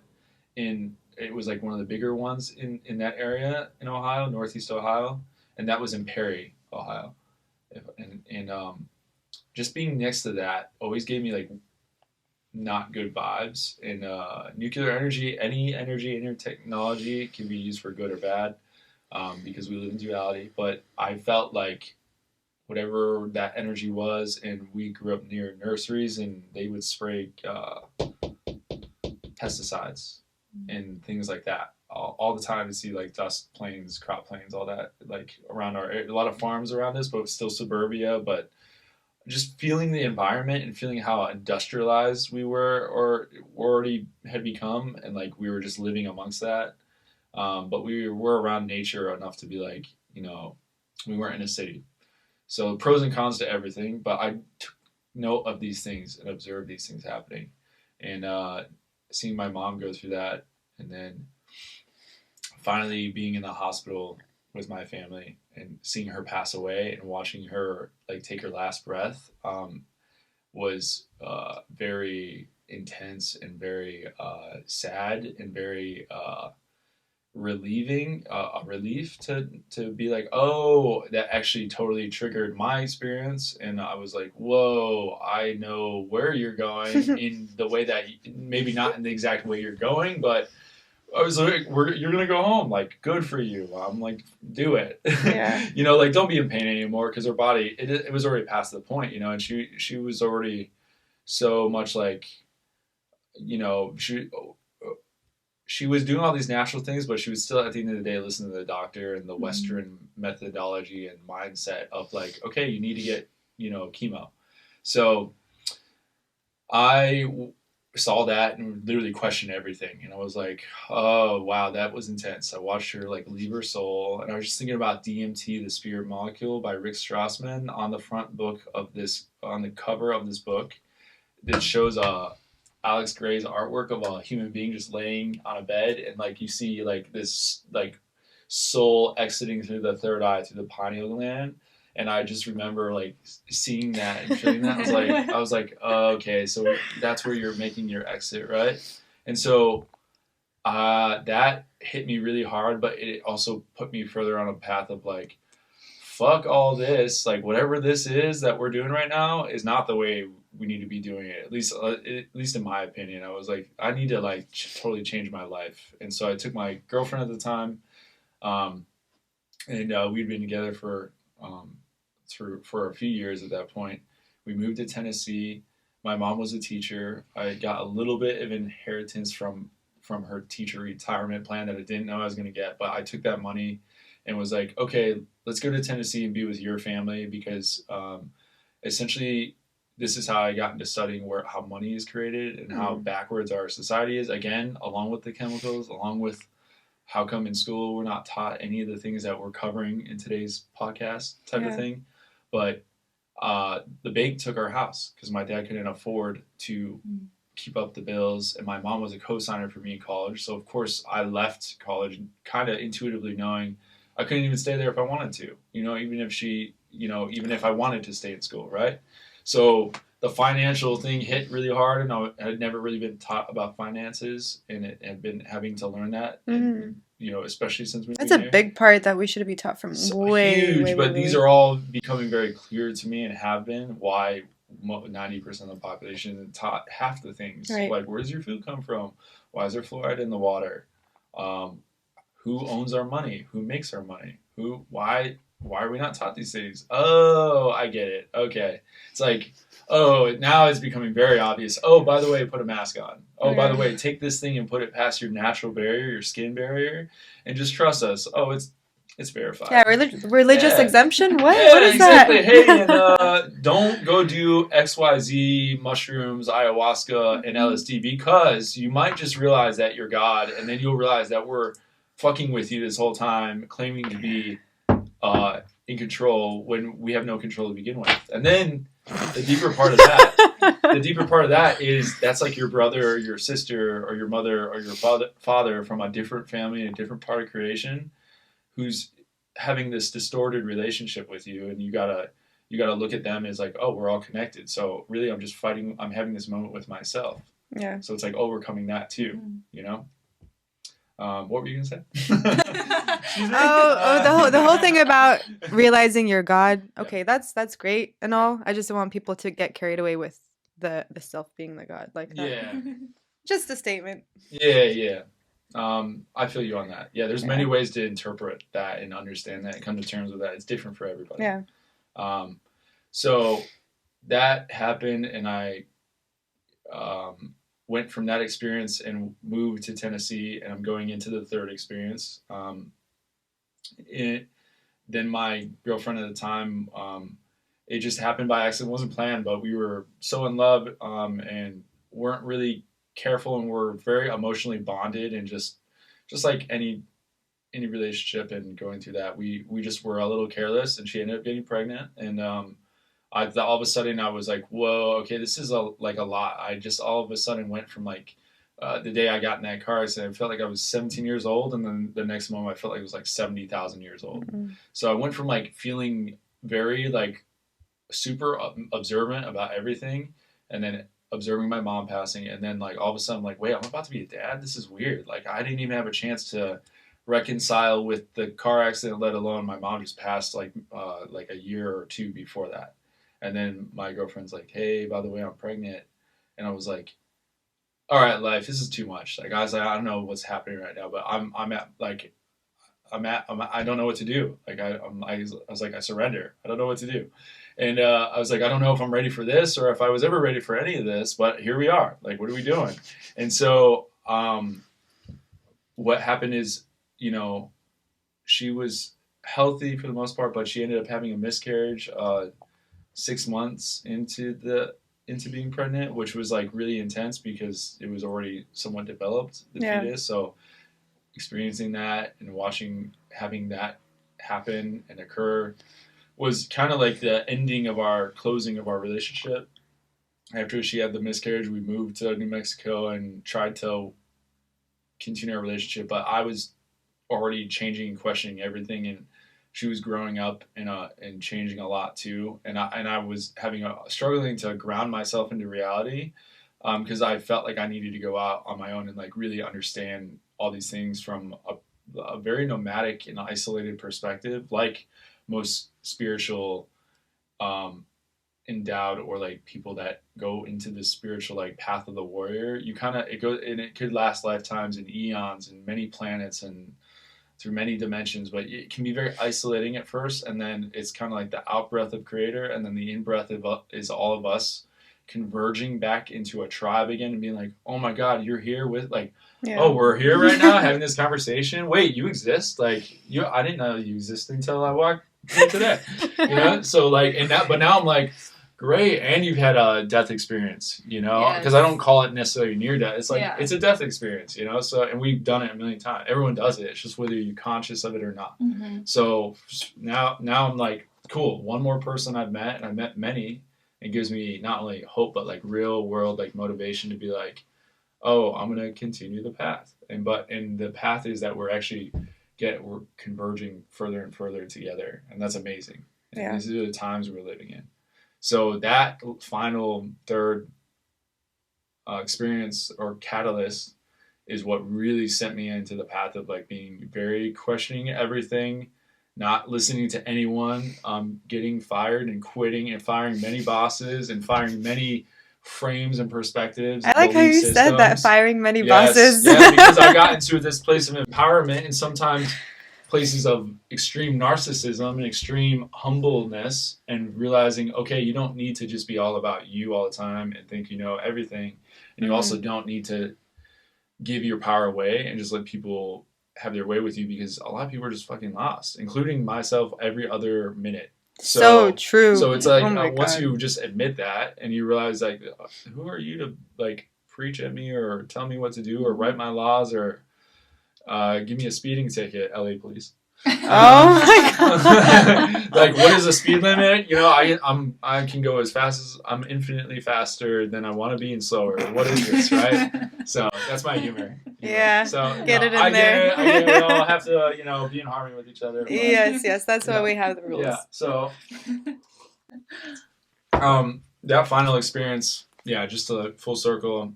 C: and it was like one of the bigger ones in that area in Ohio, Northeast Ohio, and that was in Perry, Ohio. And just being next to that always gave me like not good vibes. And nuclear energy, any technology can be used for good or bad, because we live in duality. But I felt like whatever that energy was, and we grew up near nurseries, and they would spray pesticides and things like that all the time. To see like dust planes, crop planes, all that, like around a lot of farms around us, but still suburbia. But just feeling the environment and feeling how industrialized we were or already had become, and like we were just living amongst that. But we were around nature enough to be like, we weren't in a city. So pros and cons to everything, but I took note of these things and observed these things happening. And seeing my mom go through that, and then finally being in the hospital with my family and seeing her pass away and watching her like take her last breath was very intense and very sad and very relieving, a relief to be like, oh, that actually totally triggered my experience. And I was like, whoa, I know where you're going in the way that maybe not in the exact way you're going, but I was like, you're going to go home. Like, good for you. I'm like, do it.
B: Yeah.
C: Like, don't be in pain anymore, because her body, it was already past the point, and she was already so much like, she was doing all these natural things, but she was still at the end of the day listening to the doctor and the Western methodology and mindset of like, okay, you need to get, chemo. So I saw that and literally questioned everything. And I was like, oh, wow, that was intense. I watched her like leave her soul. And I was just thinking about DMT, the Spirit Molecule by Rick Strassman on the cover of this book that shows Alex Gray's artwork of a human being just laying on a bed, and like you see like this like soul exiting through the third eye through the pineal gland. And I just remember like seeing that and feeling that. I was like, oh, okay, so that's where you're making your exit, right? And so that hit me really hard, but it also put me further on a path of like, fuck all this. Like whatever this is that we're doing right now is not the way we need to be doing it. At least in my opinion, I was like, I need to like totally change my life. And so I took my girlfriend at the time, and we'd been together for a few years at that point. We moved to Tennessee. My mom was a teacher. I got a little bit of inheritance from her teacher retirement plan that I didn't know I was going to get, but I took that money and was like, okay, let's go to Tennessee and be with your family, because essentially this is how I got into studying how money is created and how backwards our society is, again, along with the chemicals, along with how come in school we're not taught any of the things that we're covering in today's podcast type of thing. But the bank took our house because my dad couldn't afford to keep up the bills, and my mom was a co-signer for me in college. So of course I left college kind of intuitively knowing I couldn't even stay there if I wanted to, even if I wanted to stay in school, right? So the financial thing hit really hard, and I had never really been taught about finances, and it had been having to learn that, and, especially since we
B: That's a big part that we should be taught from way.
C: But these are all becoming very clear to me, and have been why 90% of the population is taught half the things.
B: Right.
C: Like, where does your food come from? Why is there fluoride in the water? Who owns our money? Who makes our money? Why are we not taught these things? Oh, I get it. Okay. It's like, oh, now it's becoming very obvious. Oh, by the way, put a mask on. Oh, by the way, take this thing and put it past your natural barrier, your skin barrier, and just trust us. Oh, it's verified.
B: Yeah, religious exemption? What?
C: Yeah,
B: what is
C: exactly.
B: that?
C: Hey, and don't go do XYZ, mushrooms, ayahuasca, and LSD, because you might just realize that you're God, and then you'll realize that we're fucking with you this whole time, claiming to be in control when we have no control to begin with. And then the deeper part of that is that's like your brother or your sister or your mother or your father from a different family, a different part of creation, who's having this distorted relationship with you, and you gotta look at them as like, oh, we're all connected. So really, I'm having this moment with myself.
B: Yeah.
C: So it's like overcoming that too, What were you gonna say?
B: The whole thing about realizing you're God. Okay, that's great and all. I just don't want people to get carried away with the self being the God like that.
C: Yeah.
B: Just a statement.
C: Yeah. I feel you on that. Yeah, there's many ways to interpret that and understand that and come to terms with that. It's different for everybody.
B: Yeah.
C: So that happened, and I went from that experience and moved to Tennessee, and I'm going into the third experience. Then my girlfriend at the time, it just happened by accident. It wasn't planned, but we were so in love and weren't really careful, and were very emotionally bonded, and just like any relationship and going through that, we just were a little careless, and she ended up getting pregnant, and all of a sudden I was like, whoa, okay, this is a lot. I just all of a sudden went from like the day I got in that car, I said I felt like I was 17 years old, and then the next moment I felt like I was like 70,000 years old. Mm-hmm. So I went from like feeling very like super observant about everything, and then observing my mom passing, and then like all of a sudden I'm like, wait, I'm about to be a dad? This is weird. Like I didn't even have a chance to reconcile with the car accident, let alone my mom just passed like a year or two before that. And then my girlfriend's like, hey, by the way, I'm pregnant. And I was like, all right, life, this is too much. Like I was like, I don't know what's happening right now, but I don't know what to do. Like I was like, I surrender. I don't know what to do. And I was like, I don't know if I'm ready for this or if I was ever ready for any of this, but here we are. Like, what are we doing? And so what happened is, she was healthy for the most part, but she ended up having a miscarriage 6 months into being pregnant, which was like really intense because it was already somewhat developed, the fetus. So experiencing that and having that happen and occur was kind of like the ending of our closing of our relationship. after she had the miscarriage, we moved to New Mexico and tried to continue our relationship. But I was already changing and questioning everything, and she was growing up and changing a lot too. And I was struggling to ground myself into reality, because I felt like I needed to go out on my own and like really understand all these things from a very nomadic and isolated perspective, like most spiritual endowed or like people that go into this spiritual like path of the warrior. You kind of, it goes, and it could last lifetimes and eons and many planets and through many dimensions, but it can be very isolating at first, and then it's kind of like the out breath of creator, and then the in breath is all of us converging back into a tribe again and being like, oh my god, you're here with like, oh, we're here right now having this conversation. Wait, you exist? Like, I didn't know you existed until I walked here today. So like, but now I'm like, great, and you've had a death experience, because I don't call it necessarily near death. It's like it's a death experience, So, and we've done it a million times. Everyone does it. It's just whether you're conscious of it or not.
A: Mm-hmm.
C: So now I'm like, cool. One more person I've met, and I've met many. It gives me not only hope but like real world like motivation to be like, oh, I'm gonna continue the path. And the path is that we're converging further and further together, and that's amazing. And these are the times we're living in. So that final third experience or catalyst is what really sent me into the path of like being very questioning everything, not listening to anyone, getting fired and quitting and firing many bosses and firing many frames and perspectives.
B: I like how you said that, firing many bosses.
C: Yeah, because I got into this place of empowerment and sometimes places of extreme narcissism and extreme humbleness, and realizing, okay, you don't need to just be all about you all the time and think you know everything. And you also don't need to give your power away and just let people have their way with you, because a lot of people are just fucking lost, including myself every other minute.
B: So true.
C: So it's like, once you just admit that and you realize like, who are you to like preach at me or tell me what to do or write my laws or give me a speeding ticket, LA police.
B: Oh my god!
C: Like, what is the speed limit? I can go as fast as I'm infinitely faster than I want to be and slower. What is this, right? So that's my humor.
B: Yeah.
C: So
B: get it in
C: I
B: there.
C: Get it. We all have to, be in harmony with each other. But,
B: yes. That's why we have the rules.
C: Yeah. So, that final experience, just a full circle.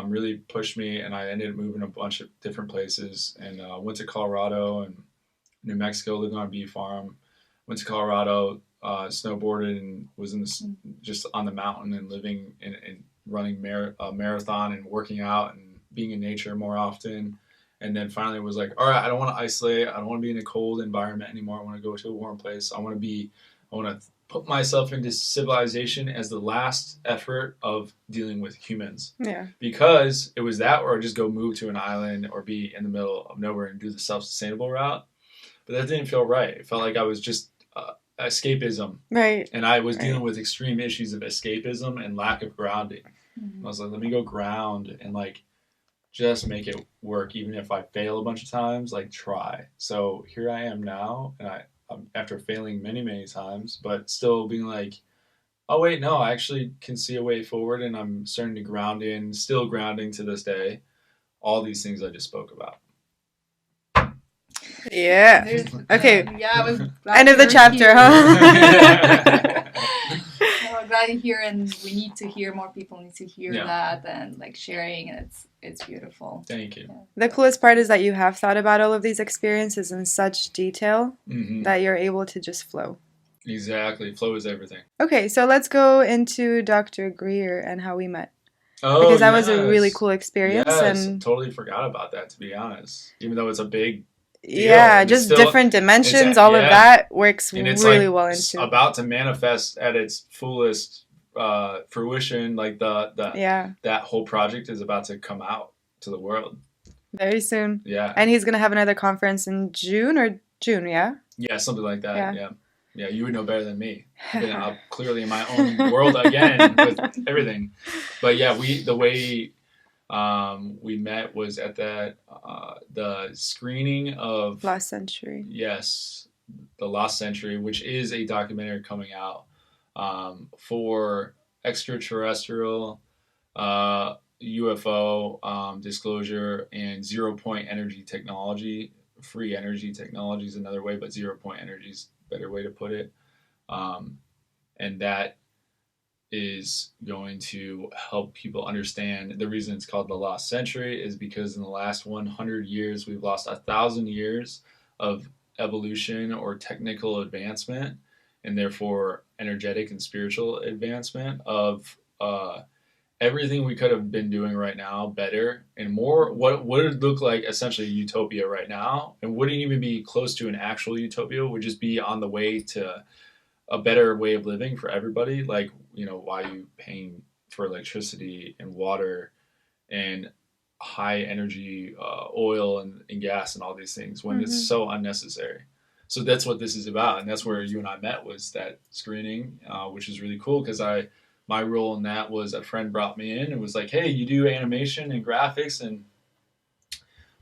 C: Really pushed me, and I ended up moving a bunch of different places, and went to Colorado and New Mexico, lived on a bee farm. Went to Colorado, snowboarded, and was just on the mountain and living and running a marathon and working out and being in nature more often. And then finally was like, all right, I don't want to isolate. I don't want to be in a cold environment anymore. I want to go to a warm place. I want to put myself into civilization as the last effort of dealing with humans.
B: Yeah.
C: Because it was that, or just go move to an island or be in the middle of nowhere and do the self-sustainable route. But that didn't feel right. It felt like I was just escapism.
B: Right.
C: And I was dealing with extreme issues of escapism and lack of grounding. Mm-hmm. I was like, let me go ground and like just make it work. Even if I fail a bunch of times, like try. So here I am now, and after failing many, many times, but still being like, oh wait, no, I actually can see a way forward, and I'm starting to still grounding to this day, all these things I just spoke about.
B: Yeah. Okay. End of the chapter, huh?
A: I'm glad to hear, and we need to hear, more people need to hear that, and like sharing, and it's beautiful.
C: Thank you.
A: Yeah.
B: The coolest part is that you have thought about all of these experiences in such detail that you're able to just flow.
C: Exactly. Flow is everything.
B: Okay, so let's go into Dr. Greer and how we met.
C: Oh,
B: because that was a really cool experience.
C: Yes,
B: and
C: totally forgot about that, to be honest. Even though it's a big deal.
B: Yeah, just different dimensions, all of that works really well into.
C: It's about to manifest at its fullest fruition. Like that whole project is about to come out to the world
B: very soon.
C: Yeah,
B: and he's gonna have another conference in June, yeah.
C: Yeah, something like that. Yeah. You would know better than me. I'm clearly in my own world again with everything. But yeah, the way we met was at the screening of
B: Lost Century.
C: Yes, The Lost Century, which is a documentary coming out for extraterrestrial, UFO disclosure, and 0 point energy technology. Free energy technology is another way, but 0 point energy is a better way to put it. And that is going to help people understand. The reason it's called the lost century is because in the last 100 years, we've lost 1,000 years of evolution or technical advancement, and therefore energetic and spiritual advancement of everything we could have been doing right now better and more. What would look like essentially a utopia right now, and wouldn't even be close to an actual utopia, would just be on the way to a better way of living for everybody. Like, why are you paying for electricity and water and high energy oil and gas and all these things when it's so unnecessary? So that's what this is about, and that's where you and I met, was that screening, which is really cool because my role in that was a friend brought me in and was like, hey, you do animation and graphics, and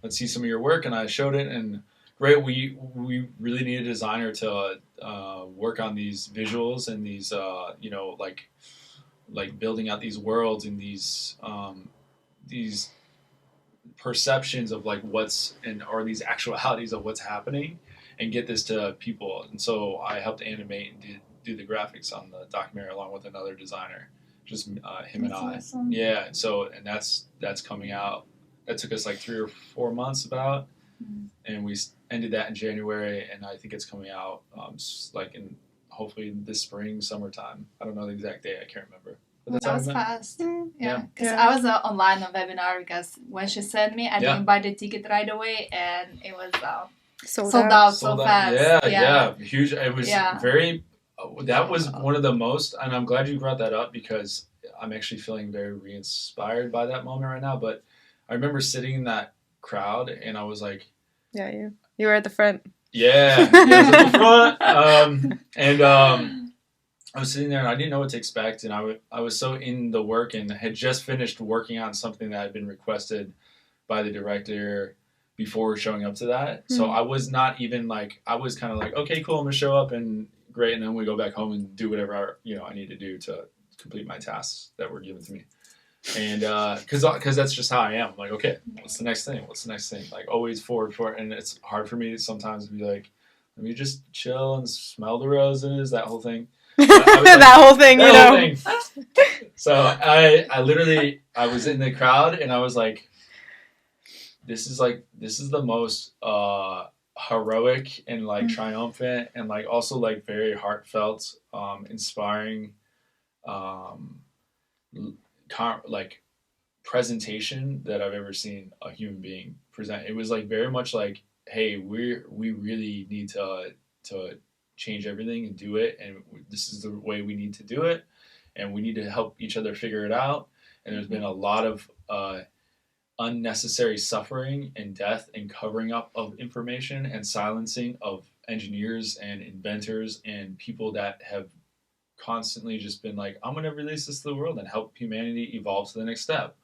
C: let's see some of your work. And I showed it, and great, we really need a designer to work on these visuals and these like building out these worlds and these perceptions of like what's or these actualities of what's happening, and get this to people. And so I helped animate and do the graphics on the documentary along with another designer, just him
A: That's
C: and I.
A: awesome.
C: Yeah, and that's coming out. That took us like 3 or 4 months about, and we ended that in January, and I think it's coming out like in hopefully this spring, summertime. I don't know the exact date. I can't remember. But that's
A: That
C: how
A: was
C: we met.
A: fast.
C: Yeah.
A: Because I was online on webinar, because when she sent me, I didn't buy the ticket right away, and it was sold out so fast.
C: Yeah, huge. It was very. That was one of the most, and I'm glad you brought that up because I'm actually feeling very re-inspired by that moment right now. But I remember sitting in that crowd, and I was like,
B: yeah, you were at the front.
C: Yeah, I was at the front, and I was sitting there and I didn't know what to expect, and I was so in the work and had just finished working on something that had been requested by the director before showing up to that. So I was not even like, I was kind of like, okay, cool, I'm gonna show up and great, and then we go back home and do whatever I need to do to complete my tasks that were given to me. And because that's just how I am. I'm like, okay, what's the next thing? Like always forward, and it's hard for me sometimes to be like, let me just chill and smell the roses, that whole thing.
B: That whole thing,
C: So I literally, I was in the crowd and I was like, this is the most heroic and like triumphant and like also like very heartfelt, inspiring, like presentation that I've ever seen a human being present. It was like very much like, hey, we really need to change everything and do it, and this is the way we need to do it, and we need to help each other figure it out. And there's been a lot of unnecessary suffering and death and covering up of information and silencing of engineers and inventors and people that have constantly just been like, I'm going to release this to the world and help humanity evolve to the next step.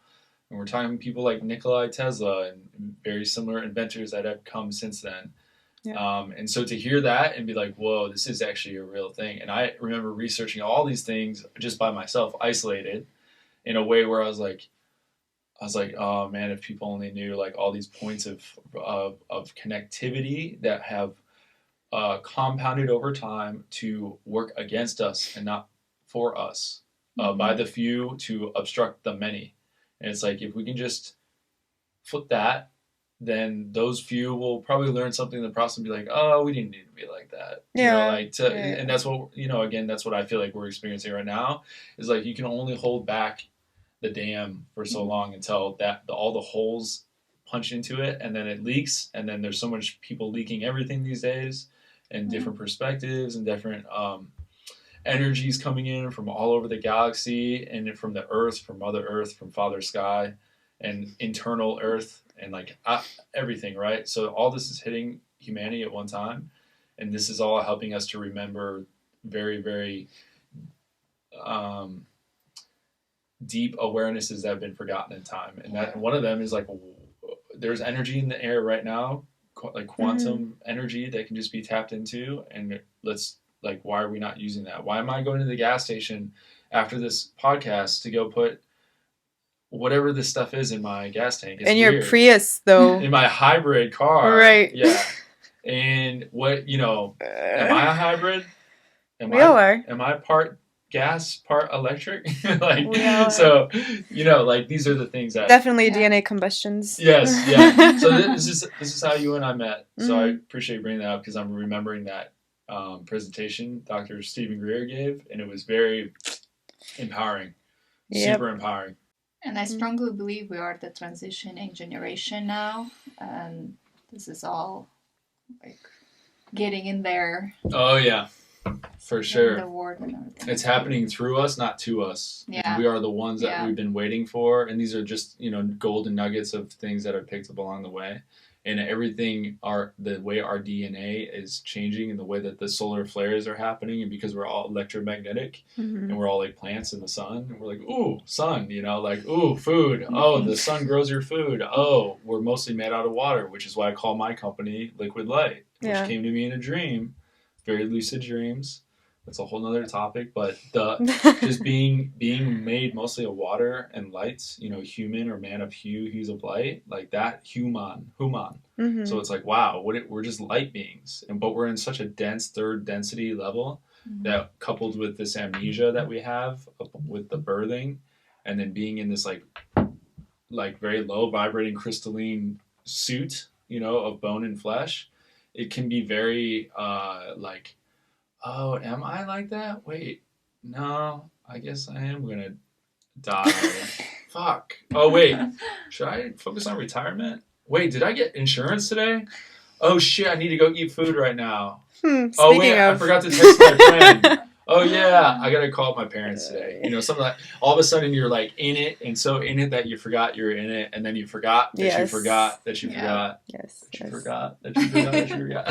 C: And we're talking people like Nikola Tesla and very similar inventors that have come since then. Yeah. And so to hear that and be like, whoa, this is actually a real thing. And I remember researching all these things just by myself, isolated, in a way where I was like, oh man, if people only knew like all these points of connectivity that have compounded over time to work against us and not for us, by the few to obstruct the many. And it's like, if we can just flip that, then those few will probably learn something in the process and be like, oh, we didn't need to be like that.
B: Yeah.
C: And that's what, again, that's what I feel like we're experiencing right now, is like, you can only hold back the dam for so long until all the holes punch into it, and then it leaks, and then there's so much people leaking everything these days, and different perspectives and different energies coming in from all over the galaxy, and from the Earth, from Mother Earth, from Father Sky, and internal Earth, and like everything, right? So all this is hitting humanity at one time, and this is all helping us to remember very, very deep awarenesses that have been forgotten in time. And that one of them is like, there's energy in the air right now, like quantum energy that can just be tapped into, and let's, like, why are we not using that? Why am I going to the gas station after this podcast to go put whatever this stuff is in my gas tank. It's
B: in your
C: weird.
B: Prius, though.
C: In my hybrid car.
B: Right.
C: Yeah. And what, am I a hybrid?
B: We all are.
C: Am I part gas, part electric?
B: We are.
C: So, these are the things that...
B: Definitely DNA combustions.
C: Yes, yeah. So this is how you and I met. So I
B: Mm-hmm.
C: appreciate you bringing that up because I'm remembering that presentation Dr. Stephen Greer gave, and it was very empowering, super empowering.
A: And I strongly believe we are the transitioning generation now, and this is all like getting in there.
C: Oh yeah, for sure.
A: The word and everything.
C: It's happening through us, not to us.
A: Yeah.
C: We are the ones that we've been waiting for, and these are just golden nuggets of things that are picked up along the way. And everything, the way our DNA is changing and the way that the solar flares are happening, and because we're all electromagnetic and we're all like plants in the sun, and we're like, ooh, sun, ooh, food. Oh, the sun grows your food. Oh, we're mostly made out of water, which is why I call my company Liquid Light, which came to me in a dream, very lucid dreams. That's a whole nother topic, but just being made mostly of water and lights, human or man of hues of light, like that, human.
B: Mm-hmm.
C: So it's like, wow, we're just light beings, but we're in such a dense third density level that, coupled with this amnesia that we have with the birthing, and then being in this like very low vibrating crystalline suit, of bone and flesh, it can be very oh, am I like that? Wait, no, I guess I am gonna die. Fuck. Oh, wait, should I focus on retirement? Wait, did I get insurance today? Oh, shit, I need to go eat food right now. Oh, wait, I forgot to text my friend. Oh, yeah, I gotta call my parents today. Something like, all of a sudden you're like in it, and so in it that you forgot you're in it, and then you forgot that you forgot that you forgot.
B: Yes.
C: You forgot that you forgot that you forgot.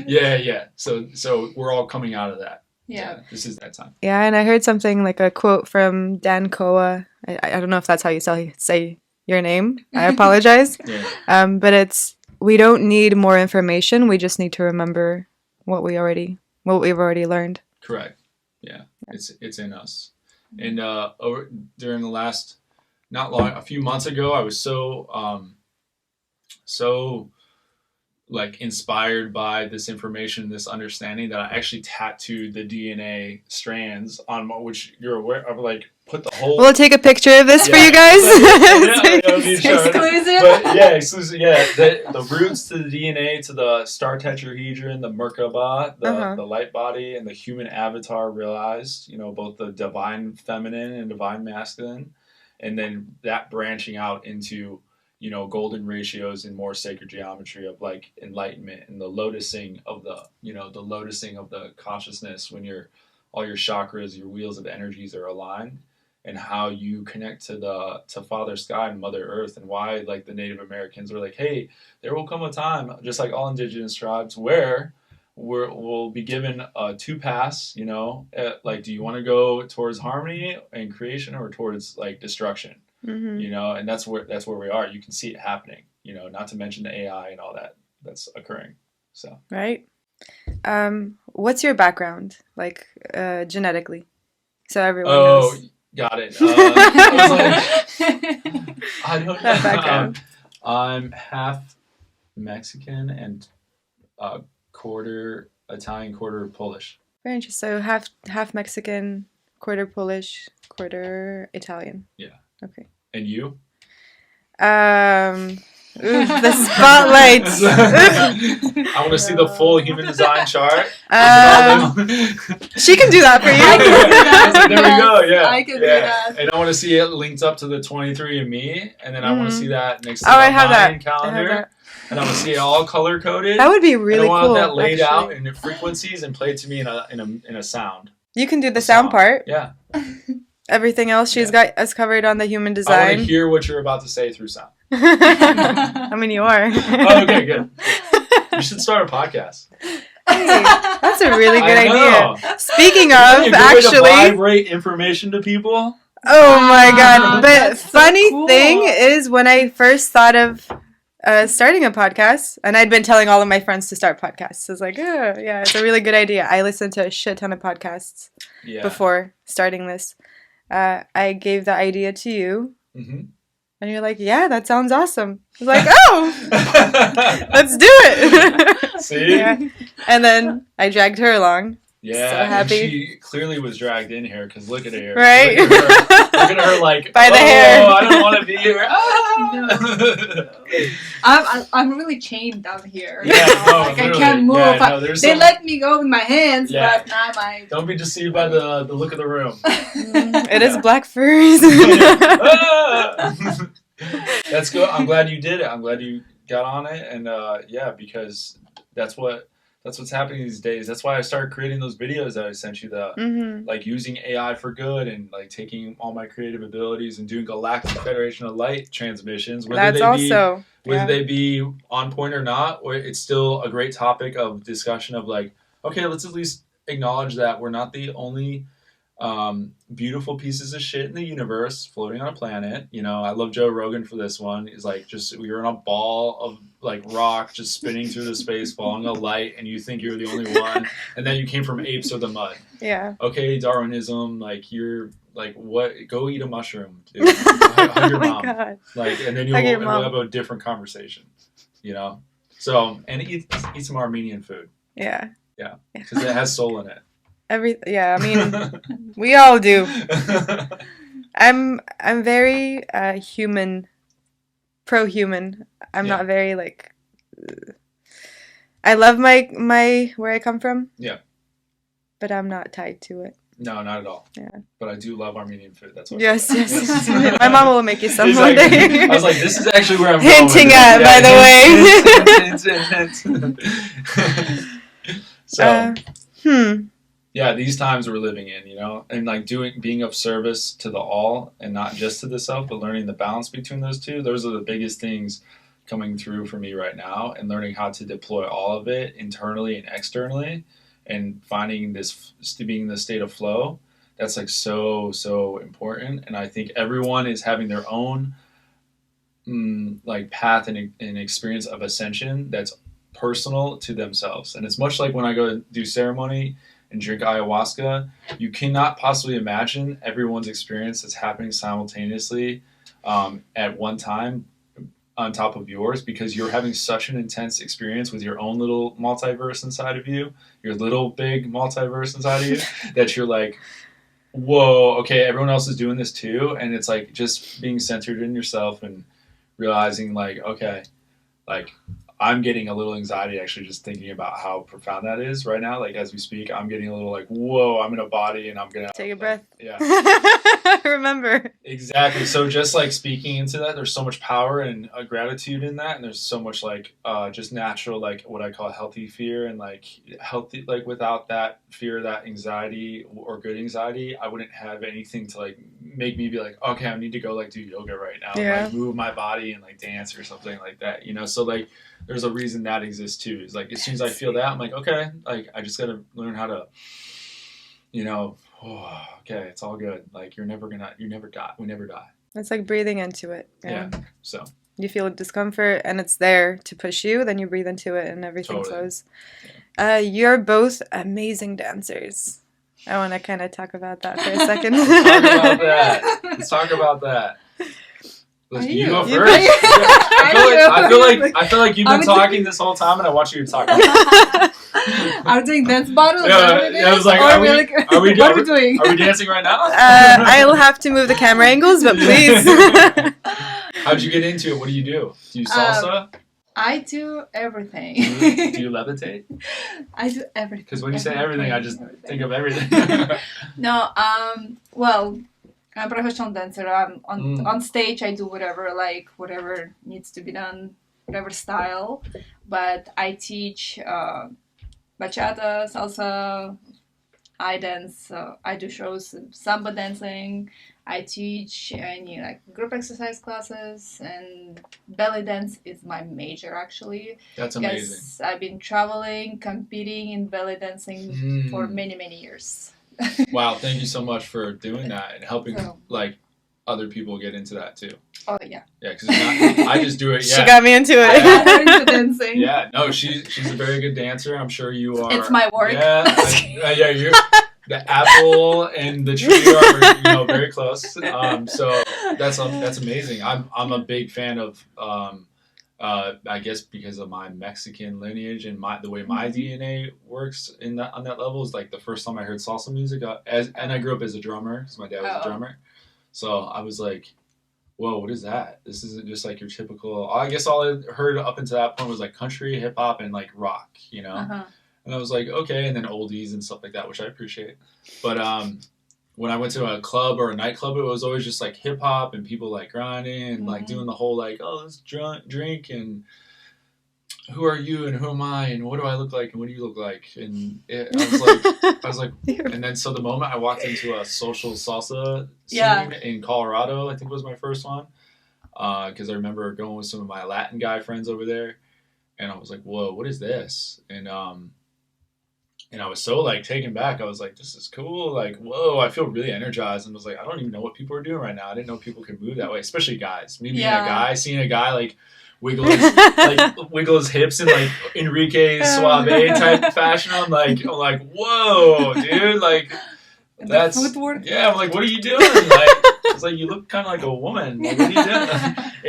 C: Yeah. So we're all coming out of that.
A: Yeah.
C: This is that time.
B: Yeah, and I heard something like a quote from Dan Koa. I don't know if that's how you say your name. I apologize.
C: Yeah.
B: But it's, we don't need more information. We just need to remember what we've already learned.
C: Correct. Yeah. It's in us. And during the last, not long, a few months ago, I was so like inspired by this information, this understanding, that I actually tattooed the DNA strands on which you're aware of, like put the whole...
B: We'll take a picture of this for you guys.
A: Exclusive.
C: But yeah, exclusive. Yeah, the roots to the DNA, to the star tetrahedron, the Merkaba, the light body, and the human avatar realized, both the divine feminine and divine masculine, and then that branching out into golden ratios and more sacred geometry of like enlightenment and the lotusing of the consciousness, when all your chakras, your wheels of energies are aligned, and how you connect to Father Sky and Mother Earth, and why like the Native Americans were like, hey, there will come a time, just like all indigenous tribes, where we'll be given a 2-pass, like, do you want to go towards harmony and creation or towards like destruction?
B: Mm-hmm.
C: And that's where we are. You can see it happening, not to mention the AI and all that's occurring. So
B: right. What's your background, like genetically, so everyone knows?
C: Got it. I don't know.
B: That background.
C: I'm half Mexican and quarter Italian, quarter Polish.
B: Very interesting. So half Mexican, quarter Polish, quarter Italian.
C: Yeah.
B: Okay.
C: And you?
B: The spotlight.
C: I want to see the full human design chart.
B: She can do that for you.
A: I can do that.
C: There we go. Yeah.
A: I can do that.
C: And I want to see it linked up to the 23andMe, and then I want to see that next to
B: I
C: the
B: have
C: Mayan
B: that.
C: calendar. And I want to see it all color coded.
B: That would be really cool.
C: And I want that laid
B: actually.
C: out in frequencies and played to me in a sound.
B: You can do the sound part.
C: Yeah.
B: Everything else she's got us covered on the human
C: I
B: design.
C: want to hear what you're about to say through sound.
B: I mean, you are.
C: Oh, okay, good. You should start a podcast.
B: Hey, that's a really good
C: I
B: idea. Speaking of,
C: a good way to
B: actually,
C: vibrate information to people.
B: oh my god!
A: Wow,
B: But
A: that's so
B: funny
A: cool.
B: thing is, when I first thought of starting a podcast, and I'd been telling all of my friends to start podcasts. I was like, oh, yeah, it's a really good idea. I listened to a shit ton of podcasts before starting this. I gave the idea to you, and you're like, yeah, that sounds awesome. I was like, oh, let's do it.
C: See?
B: Yeah. And then I dragged her along.
C: Yeah,
B: so happy.
C: And she clearly was dragged in here because look at her.
B: Right?
C: Look at her like,
B: by the hair.
C: I don't want to be here. Ah!
A: I'm really chained down here.
C: Yeah, no,
A: like I can't move.
C: Yeah,
A: they let me go with my hands, but now my...
C: Don't be deceived by the look of the room.
B: It is black furs.
C: That's good. I'm glad you did it. I'm glad you got on it, and because that's what's happening these days. That's why I started creating those videos that I sent you, like using AI for good and like taking all my creative abilities and doing Galactic Federation of Light transmissions. Whether they be on point or not, it's still a great topic of discussion of like, okay, let's at least acknowledge that we're not the only beautiful pieces of shit in the universe floating on a planet. You know, I love Joe Rogan for this one. He's like, just you're in a ball of like rock just spinning through the space, following a light, and you think you're the only one, and then you came from apes or the mud.
B: Yeah.
C: Okay, Darwinism, like you're like what? Go eat a mushroom, dude. Hug your mom.
B: God.
C: Like, and then we'll have a different conversation. You know. So and eat some Armenian food.
B: Yeah.
C: Yeah, because it has soul in it.
B: I mean, we all do. I'm very human, pro-human. I'm not very like. I love my where I come from. Yeah. But I'm not tied to it.
C: No, not at all.
B: Yeah.
C: But I do love Armenian food. That's what.
B: Yes. My mama will make you some one day.
C: I was like, this is actually where I'm
B: hinting
C: going
B: at, by
C: the way. So. Yeah, these times we're living in, you know, and like being of service to the all and not just to the self, but learning the balance between those two. Those are the biggest things coming through for me right now, and learning how to deploy all of it internally and externally, and finding this being in the state of flow. That's like so important. And I think everyone is having their own like path and experience of ascension that's personal to themselves. And it's much like when I go to do ceremony and drink ayahuasca, you cannot possibly imagine everyone's experience that's happening simultaneously at one time on top of yours, because you're having such an intense experience with your own little multiverse inside of you, your little big multiverse inside of you, that you're like, whoa, okay, everyone else is doing this too. And it's like just being centered in yourself and realizing like, okay, like I'm getting a little anxiety actually just thinking about how profound that is right now. Like as we speak, I'm getting a little like, whoa, I'm in a body and I'm going to...
B: Take a breath.
C: Yeah.
B: Remember.
C: Exactly. So just like speaking into that, there's so much power and gratitude in that. And there's so much like just natural, like what I call healthy fear, and like healthy, like without that fear, that anxiety or good anxiety, I wouldn't have anything to like make me be like, okay, I need to go like do yoga right now.
B: Yeah.
C: And, like move my body and like dance or something like that, you know? So like, there's a reason that exists too. Is like as soon as I feel that, I'm like, okay, like I just gotta learn how to, you know, okay, it's all good. Like you never die. We never die.
B: It's like breathing into it.
C: Yeah. So
B: you feel discomfort and it's there to push you, then you breathe into it and everything flows. Yeah. You're both amazing dancers. I want to kind of talk about that for a second.
C: Let's talk about that. You go first. I feel like you've been talking this whole time, and I want you to talk.
A: I'm doing dance battles.
C: I was like, are we doing? Are we dancing right now?
B: I'll have to move the camera angles, but please.
C: How'd you get into it? What do? Do you salsa?
A: I do everything.
C: Do you levitate?
A: I do everything.
C: Because when you say everything, I just think of everything.
A: No, well, I'm a professional dancer. I'm on stage. I do whatever needs to be done, whatever style. But I teach bachata, salsa. I dance. I do shows, samba dancing. I teach any like group exercise classes, and belly dance is my major actually.
C: That's amazing.
A: Because I've been traveling, competing in belly dancing for many years.
C: Wow, thank you so much for doing that and helping like other people get into that too.
A: Oh yeah.
C: Yeah, because I just do it. Yeah.
B: She got me into it.
A: I'm not into dancing.
C: Yeah, no, she's a very good dancer. I'm sure you are.
A: It's my work.
C: Yeah, yeah, you're the apple and the tree are very close. So that's amazing. I'm a big fan of I guess because of my Mexican lineage and the way my DNA works on that level is like the first time I heard salsa music. And I grew up as a drummer because my dad was a drummer. So I was like, whoa, what is that? This isn't just like your typical. I guess all I heard up until that point was like country, hip hop, and like rock,
A: Uh-huh.
C: And I was like, okay, and then oldies and stuff like that, which I appreciate. But when I went to a club or a nightclub, it was always just like hip hop and people like grinding and like doing the whole like, oh, let's drink and who are you and who am I and what do I look like and what do you look like? And I was like, and then so the moment I walked into a social salsa scene in Colorado, I think was my first one, because I remember going with some of my Latin guy friends over there, and I was like, whoa, what is this? And I was so like taken back. I was like, this is cool. Like, whoa, I feel really energized. And I was like, I don't even know what people are doing right now. I didn't know people could move that way, especially guys. Me being a guy, seeing a guy like wiggle his hips in like Enrique Suave type fashion. I'm like, whoa, dude, like that's
A: footwork.
C: Yeah. I'm like, what are you doing? Like, it's like you look kind of like a woman. Like, what are you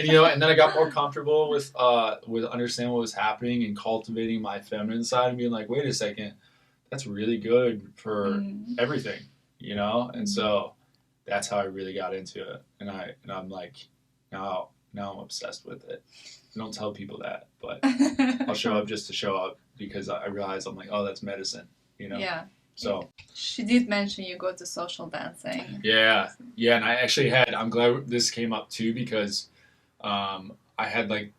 C: doing? And then I got more comfortable with understanding what was happening and cultivating my feminine side and being like, wait a second, that's really good for everything, And so that's how I really got into it. And I'm like, now I'm obsessed with it. I don't tell people that, but I'll show up just to show up because I realize I'm like, oh, that's medicine,
A: Yeah.
C: So
A: she did mention you go to social dancing.
C: Yeah, and I actually I'm glad this came up too because I had like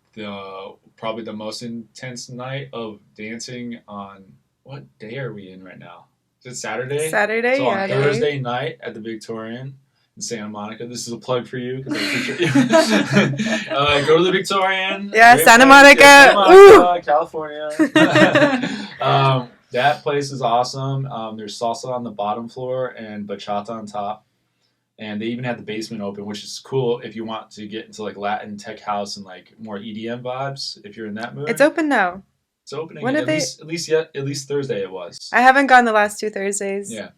C: probably the most intense night of dancing on, what day are we in right now? Is it Saturday?
B: Saturday,
C: so on Thursday night at the Victorian in Santa Monica. This is a plug for you because I appreciate you. Go to the Victorian.
B: Yeah, Santa Monica.
C: California. That place is awesome. There's salsa on the bottom floor and bachata on top. And they even had the basement open, which is cool if you want to get into like Latin tech house and like more EDM vibes. If you're in that mood,
B: it's open now.
C: It's opening.
B: When
C: at least Thursday it was.
B: I haven't gone the last 2 Thursdays.
C: Yeah,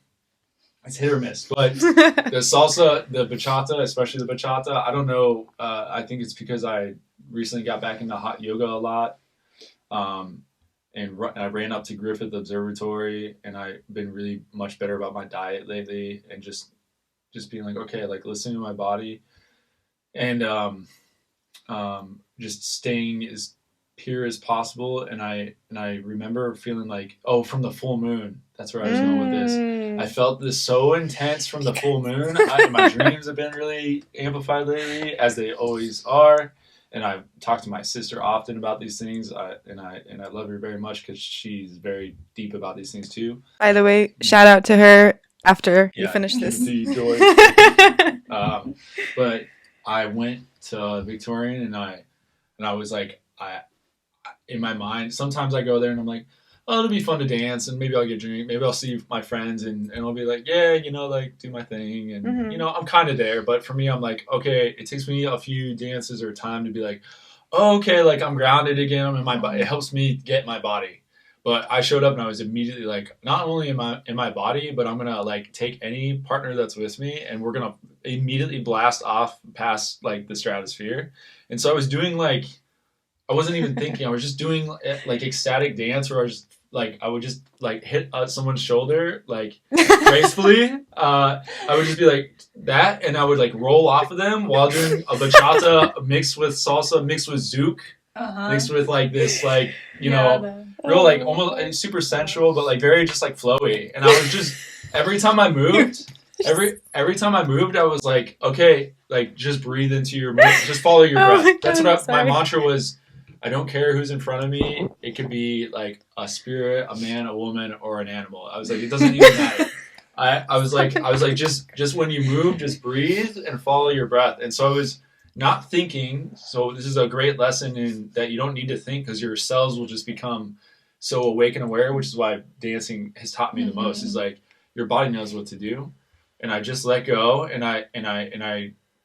C: it's hit or miss. But the salsa, the bachata, especially the bachata, I don't know. I think it's because I recently got back into hot yoga a lot. And I ran up to Griffith Observatory, and I've been really much better about my diet lately, and just being like, okay, like listening to my body, and just staying as pure as possible. And I remember feeling like, oh, from the full moon. That's where I was going with this. I felt this so intense from the full moon. My dreams have been really amplified lately, as they always are. And I talk to my sister often about these things, and I love her very much because she's very deep about these things too.
B: By the way, shout out to her after you finish this.
C: But I went to Victorian, and I was like, in my mind, sometimes I go there and I'm like, oh, it'll be fun to dance, and maybe I'll get a drink, maybe I'll see my friends, and I'll be like, yeah, like do my thing, and I'm kind of there. But for me, I'm like, okay, it takes me a few dances or time to be like, oh, okay, like I'm grounded again. I'm in my body. It helps me get my body. But I showed up and I was immediately like, not only in my body, but I'm gonna like take any partner that's with me, and we're gonna immediately blast off past like the stratosphere. And so I was doing like, I wasn't even thinking. I was just doing like ecstatic dance where I would just like hit someone's shoulder like gracefully. I would just be like that, and I would like roll off of them while doing a bachata mixed with salsa, mixed with zouk, mixed with like this like real like almost super sensual, but like very just like flowy. And I was just every time I moved. Every time I moved, I was like, okay, like just breathe into your movement, just follow your breath. That's what my mantra was. I don't care who's in front of me. It could be like a spirit, a man, a woman, or an animal. I was like, it doesn't even matter. I was like, just when you move, just breathe and follow your breath. And so I was not thinking. So this is a great lesson in that you don't need to think, because your cells will just become so awake and aware, which is why dancing has taught me the most. Is like your body knows what to do. And I just let go, and I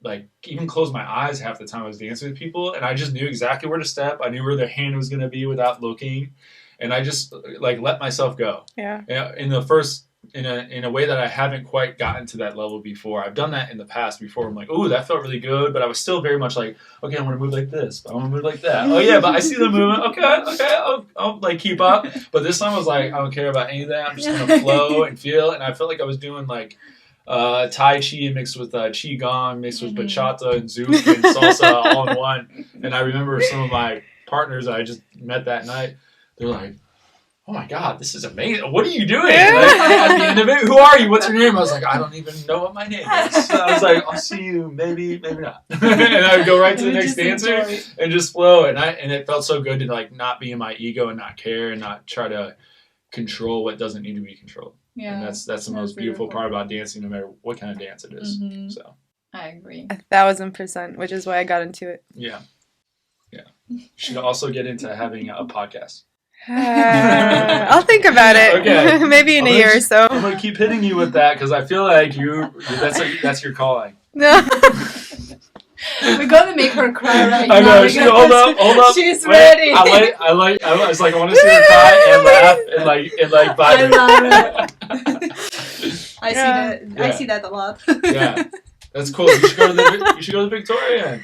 C: like even close my eyes half the time I was dancing with people, and I just knew exactly where to step. I knew where their hand was going to be without looking, and I just like let myself go.
B: Yeah.
C: In a way that I haven't quite gotten to that level before. I've done that in the past before. I'm like, oh, that felt really good, but I was still very much like, okay, I want to move like this, I want to move like that. Oh yeah, but I see the movement. Okay, I'll like keep up. But this time I was like, I don't care about any of that. I'm just gonna flow and feel. And I felt like I was doing like Tai Chi mixed with Qigong mixed with bachata and zouk and salsa all in one. And I remember some of my partners I just met that night. They're like, oh my God, this is amazing. What are you doing? Like, at the end of it, who are you? What's your name? I was like, I don't even know what my name is. So I was like, I'll see you, maybe not. And I would go right to the next dancer and just flow. And it felt so good to like not be in my ego and not care and not try to control what doesn't need to be controlled. Yeah. And that's the most beautiful part about dancing, no matter what kind of dance it is. So
A: I agree.
B: 1,000%, which is why I got into it.
C: Yeah. You should also get into having a podcast.
B: I'll think about it. Okay. Maybe in a year or so.
C: I'm gonna keep hitting you with that because I feel like that's your calling.
B: No.
A: We're gonna make her cry right now.
C: I know. Hold up.
A: She's ready.
C: I was like, I want to see her cry and laugh and like vibrate.
A: I love it. I see that a lot.
C: Yeah. That's cool. You should go to the Victorian.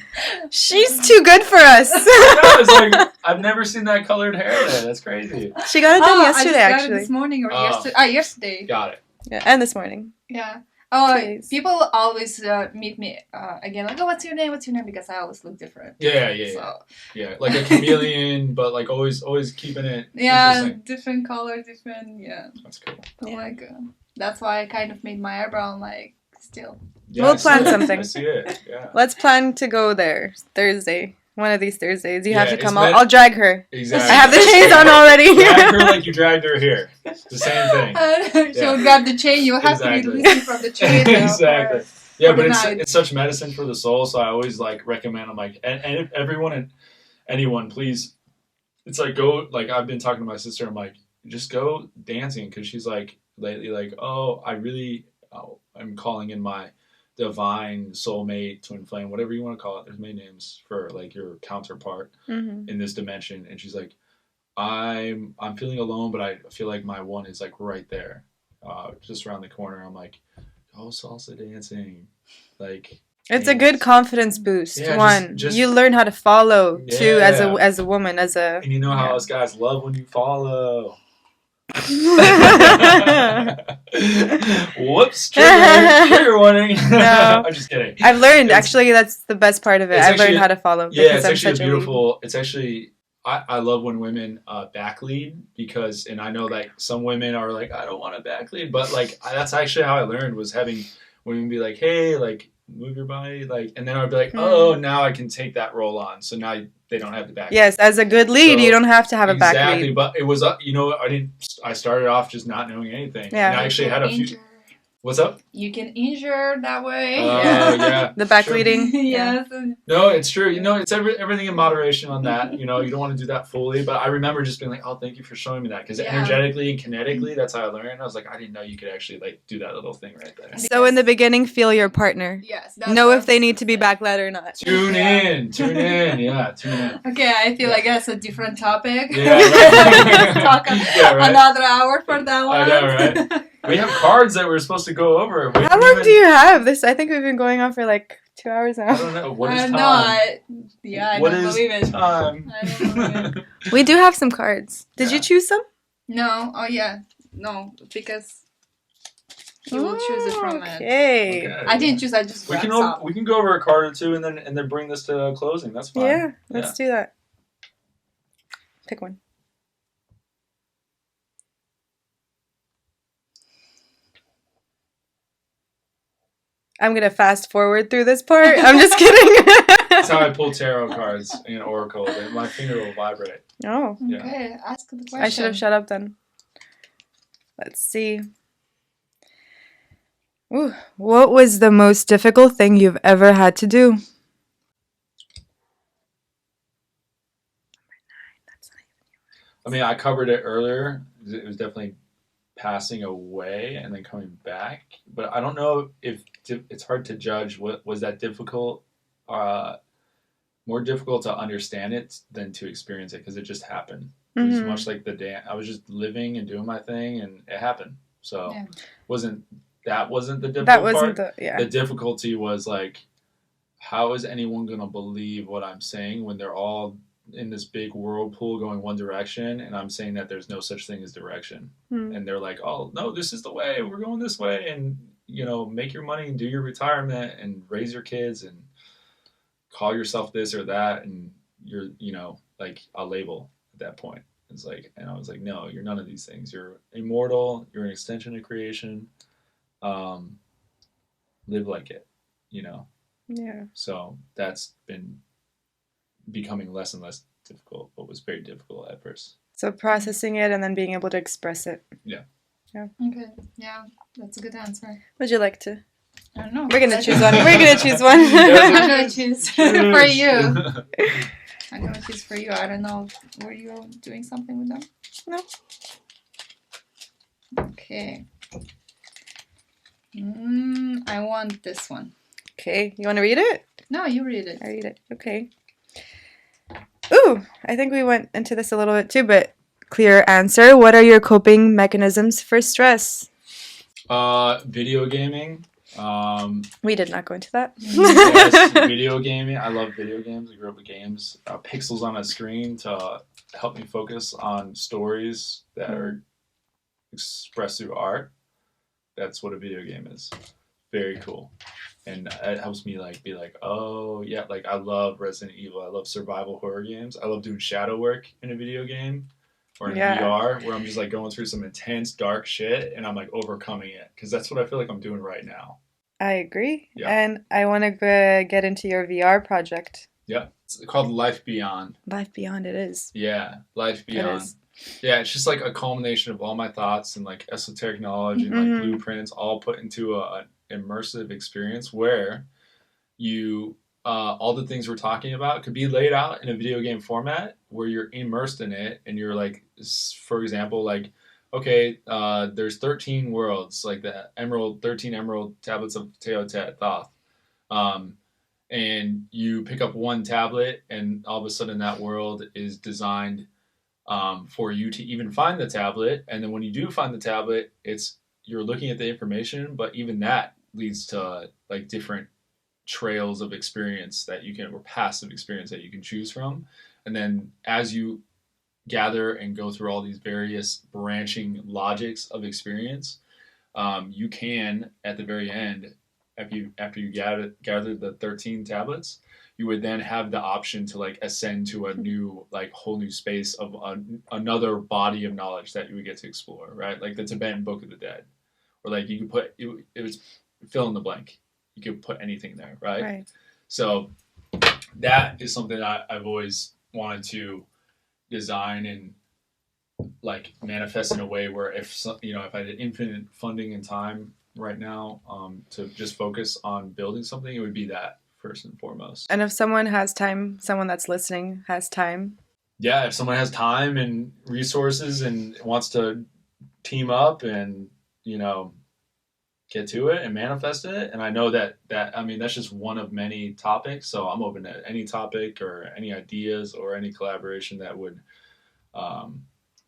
B: She's too good for us.
C: It's like I've never seen that colored hair there. That's crazy.
B: She got it done yesterday,
A: I just got
B: actually.
A: it this morning or yesterday.
C: Got it.
B: Yeah, and this morning.
A: Yeah. People always meet me again like, oh, what's your name? Because I always look different.
C: Yeah. Like a chameleon, but like always keeping it.
A: Yeah, different color, different. Yeah.
C: That's cool.
A: Like that's why I kind of made my eyebrow like still.
B: Yeah, we'll plan something.
C: I see it. Yeah.
B: Let's plan to go there Thursday. One of these Thursdays. You have to come. I'll drag her.
C: Exactly.
B: I have the chains on already.
C: Drag her like you dragged her here. It's the same thing.
A: She'll grab the chain. You have to be releasing from the chain.
C: Exactly. Yeah, but it's such medicine for the soul. So I always like recommend. I'm like, and if everyone and anyone, please. It's like go. Like I've been talking to my sister. I'm like, just go dancing because she's like lately like, I'm calling in my divine soulmate, twin flame, whatever you want to call it. There's many names for like your counterpart in this dimension. And she's like, I'm feeling alone, but I feel like my one is like right there, just around the corner. I'm like, oh, salsa dancing, like
B: it's a good confidence boost. Yeah, just you learn how to follow too as a woman, and
C: you know how us guys love when you follow. Whoops, trigger warning. No. I'm just kidding.
B: I've learned actually that's the best part of it. I've learned how to follow.
C: Yeah, it's actually beautiful. It's actually I love when women back lead because, and I know like some women are like, I don't want to back lead, but like that's actually how I learned was having women be like, hey, like move your body, like, and then I'd be like, oh, now I can take that role on. So now they don't have the back lead.
B: Yes, as a good lead, you don't have to have a back lead.
C: Exactly, but it was, I started off just not knowing anything. Yeah. And I actually had a few. What's up?
A: You can injure that way.
C: Oh, yeah.
B: The back leading.
A: Yes.
C: No, it's true. It's everything in moderation on that. You don't want to do that fully. But I remember just being like, oh, thank you for showing me that. Because energetically and kinetically, that's how I learned. I was like, I didn't know you could actually like do that little thing right there.
B: So in the beginning, feel your partner.
A: Yes.
B: Know if they need to be back led or not.
C: Tune in. Tune in.
A: Okay, I feel like that's a different topic.
C: Yeah, right.
A: Talk another hour for that one.
C: I know, right? We have cards that we're supposed to go over.
B: How long do you have? I think we've been going on for like 2 hours now.
C: I don't know. What is time?
A: I don't believe it.
C: Time?
A: I don't believe it.
B: We do have some cards. Did you choose some?
A: No. Oh, yeah. No, because he will choose it from it.
B: Okay.
A: I didn't choose. I just
C: we can go over a card or two and then bring this to closing. That's fine.
B: Yeah, let's do that. Pick one. I'm going to fast forward through this part. I'm just kidding.
C: That's how I pull tarot cards in Oracle. My finger will vibrate.
B: Oh.
C: Yeah.
A: Okay, ask the question.
B: I should have shut up then. Let's see. Ooh. What was the most difficult thing you've ever had to do?
C: I mean, I covered it earlier. It was definitely passing away and then coming back. But I don't know if it's hard to judge. What was that difficult? More difficult to understand it than to experience it because it just happened. It was much like the dance. I was just living and doing my thing, and it happened. So wasn't the difficult part. The difficulty was like, how is anyone gonna believe what I'm saying when they're all in this big whirlpool going one direction, and I'm saying that there's no such thing as direction, and they're like, oh no, this is the way. We're going this way, and make your money and do your retirement and raise your kids and call yourself this or that, and you're like a label at that point. It's like, and I was like, no, you're none of these things. You're immortal. You're an extension of creation. Live like it,
B: Yeah.
C: So that's been becoming less and less difficult, but was very difficult at first.
B: So processing it and then being able to express it.
C: Yeah.
A: Okay. Yeah, that's a good answer.
B: Would you like to?
A: I don't know.
B: We're gonna choose one. We're gonna choose one.
A: I'm gonna choose for you. I'm gonna choose for you. I don't know. Were you doing something with them?
B: No.
A: Okay. I want this one.
B: Okay. You want to read it?
A: No, you read it.
B: I read it. Okay. Ooh, I think we went into this a little bit too, but clear answer. What are your coping mechanisms for stress?
C: Video gaming.
B: We did not go into that.
C: Yes, video gaming. I love video games. I grew up with games. Pixels on a screen to help me focus on stories that are expressed through art. That's what a video game is. Very cool. And it helps me be like, oh yeah, I love Resident Evil. I love survival horror games. I love doing shadow work in a video game or in VR, where I'm just going through some intense dark shit and I'm overcoming it, because that's what I feel like I'm doing right now.
B: I agree.
C: Yeah.
B: And I want to get into your VR project.
C: Yeah. It's called Life Beyond.
B: Life Beyond it is.
C: Yeah, Life Beyond. Yeah, it's just a culmination of all my thoughts and esoteric knowledge and blueprints all put into an immersive experience where you all the things we're talking about could be laid out in a video game format where you're immersed in it, and you're for example, okay, there's 13 worlds, the 13 emerald tablets of Teotet Thoth. And you pick up one tablet, and all of a sudden that world is designed for you to even find the tablet. And then when you do find the tablet, you're looking at the information, but even that leads to different trails of experience that you can, or passive experience that you can choose from. And then as you gather and go through all these various branching logics of experience, you can, at the very end, after you gather the 13 tablets, you would then have the option to ascend to a new whole new space of another body of knowledge that you would get to explore, right? Like the Tibetan Book of the Dead, or you could put it was fill in the blank. You could put anything there, right?
B: Right. So
C: that is something I've always wanted to design and manifest in a way where if I had infinite funding and time right now to just focus on building something, it would be that first and foremost.
B: And if someone has time, someone that's listening has time.
C: Yeah, if someone has time and resources and wants to team up and get to it and manifest it, and I know that that's just one of many topics, so I'm open to any topic or any ideas or any collaboration that would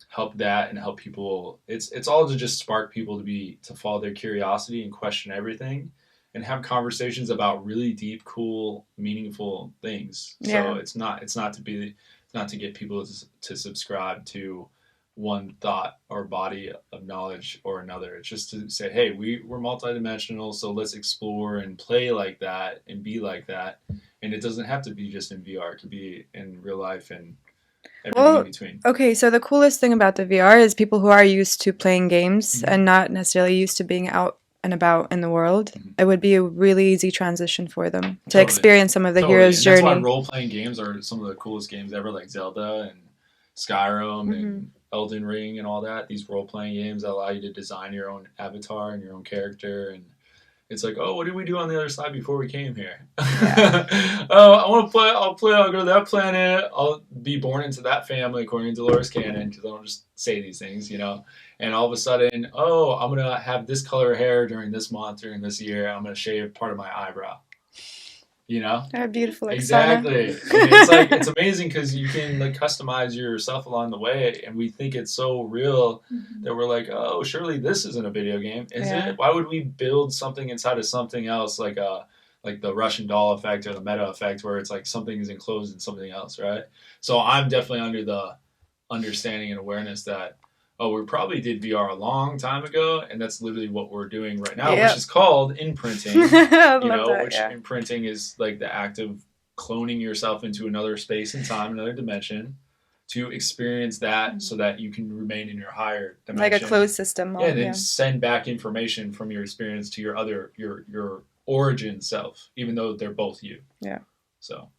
C: help that and help people. It's all to just spark people to follow their curiosity and question everything and have conversations about really deep, cool, meaningful things.
B: Yeah.
C: So it's not to get people to subscribe to one thought or body of knowledge or another. It's just to say, hey, we're multidimensional, so let's explore and play like that and be like that. And it doesn't have to be just in VR. It could be in real life and everything in between.
B: Okay, so the coolest thing about the VR is people who are used to playing games and not necessarily used to being out and about in the world, it would be a really easy transition for them to experience some of the hero's journey.
C: That's why role-playing games are some of the coolest games ever, like Zelda and Skyrim and Elden Ring and all that. These role-playing games that allow you to design your own avatar and your own character, and it's oh, what did we do on the other side before we came here? Yeah. Oh, I want to play. I'll go to that planet. I'll be born into that family according to Dolores Cannon, because I don't just say these things, and all of a sudden, oh, I'm going to have this color hair during this month, during this year. I'm going to shave part of my eyebrow. You know?
B: Beautiful.
C: Exactly. It's like, it's amazing because you can like customize yourself along the way, and we think it's so real that we're like, oh, surely this isn't a video game, is it? Why would we build something inside of something else, like the Russian doll effect or the meta effect, where it's like something is enclosed in something else, right? So I'm definitely under the understanding and awareness that, oh, we probably did VR a long time ago, and that's literally what we're doing right now, which is called imprinting. Imprinting is like the act of cloning yourself into another space and time, another dimension, to experience that so that you can remain in your higher dimension.
B: Like a closed system.
C: Yeah, then send back information from your experience to your origin self, even though they're both you.
B: Yeah.
C: So.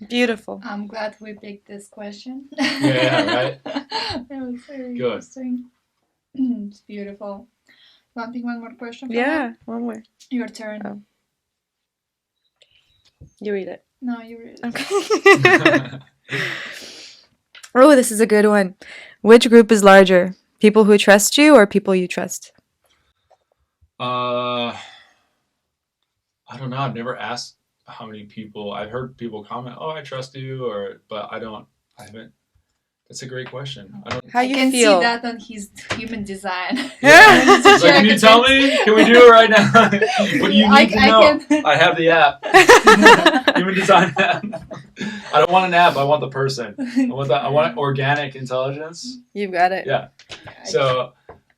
A: Beautiful. I'm glad we picked this question.
C: Yeah, right?
A: That was very interesting. It's beautiful. Want to pick one more question?
B: One more.
A: Your turn.
B: Oh. You read it.
A: No, you read it.
B: Okay. Oh, this is a good one. Which group is larger? People who trust you or people you trust?
C: I don't know. I've never asked how many people. I've heard people comment, "Oh, I trust you," but I haven't. That's a great question.
B: How you
A: can
B: feel?
A: See that on his human design.
C: Yeah. So can you tell me? Can we do it right now? What do you need to know? I have the app. Human design app. I don't want an app. I want the person. I want organic intelligence.
B: You've got it.
C: Yeah. So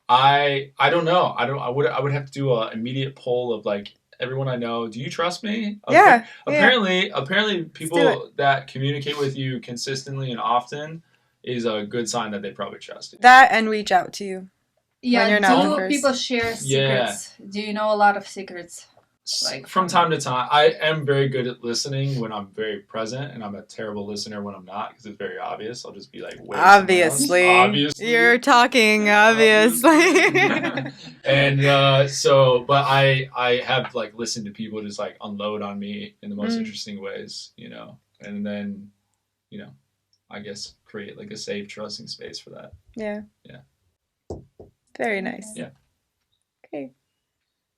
C: I don't know. I would have to do an immediate poll of like everyone I know. Do you trust me?
B: Yeah.
C: Apparently people that communicate with you consistently and often is a good sign that they probably trust you.
B: That and reach out to you.
A: Yeah, do people share secrets? Yeah. Do you know a lot of secrets?
C: Like from time to time, I am very good at listening when I'm very present, and I'm a terrible listener when I'm not, because it's very obvious. I'll just be like, wait,
B: obviously, you're talking, obviously.
C: And but I have like listened to people just like unload on me in the most interesting ways, and then, I guess create like a safe, trusting space for that.
B: Yeah.
C: Yeah.
B: Very nice.
C: Yeah.
B: Okay.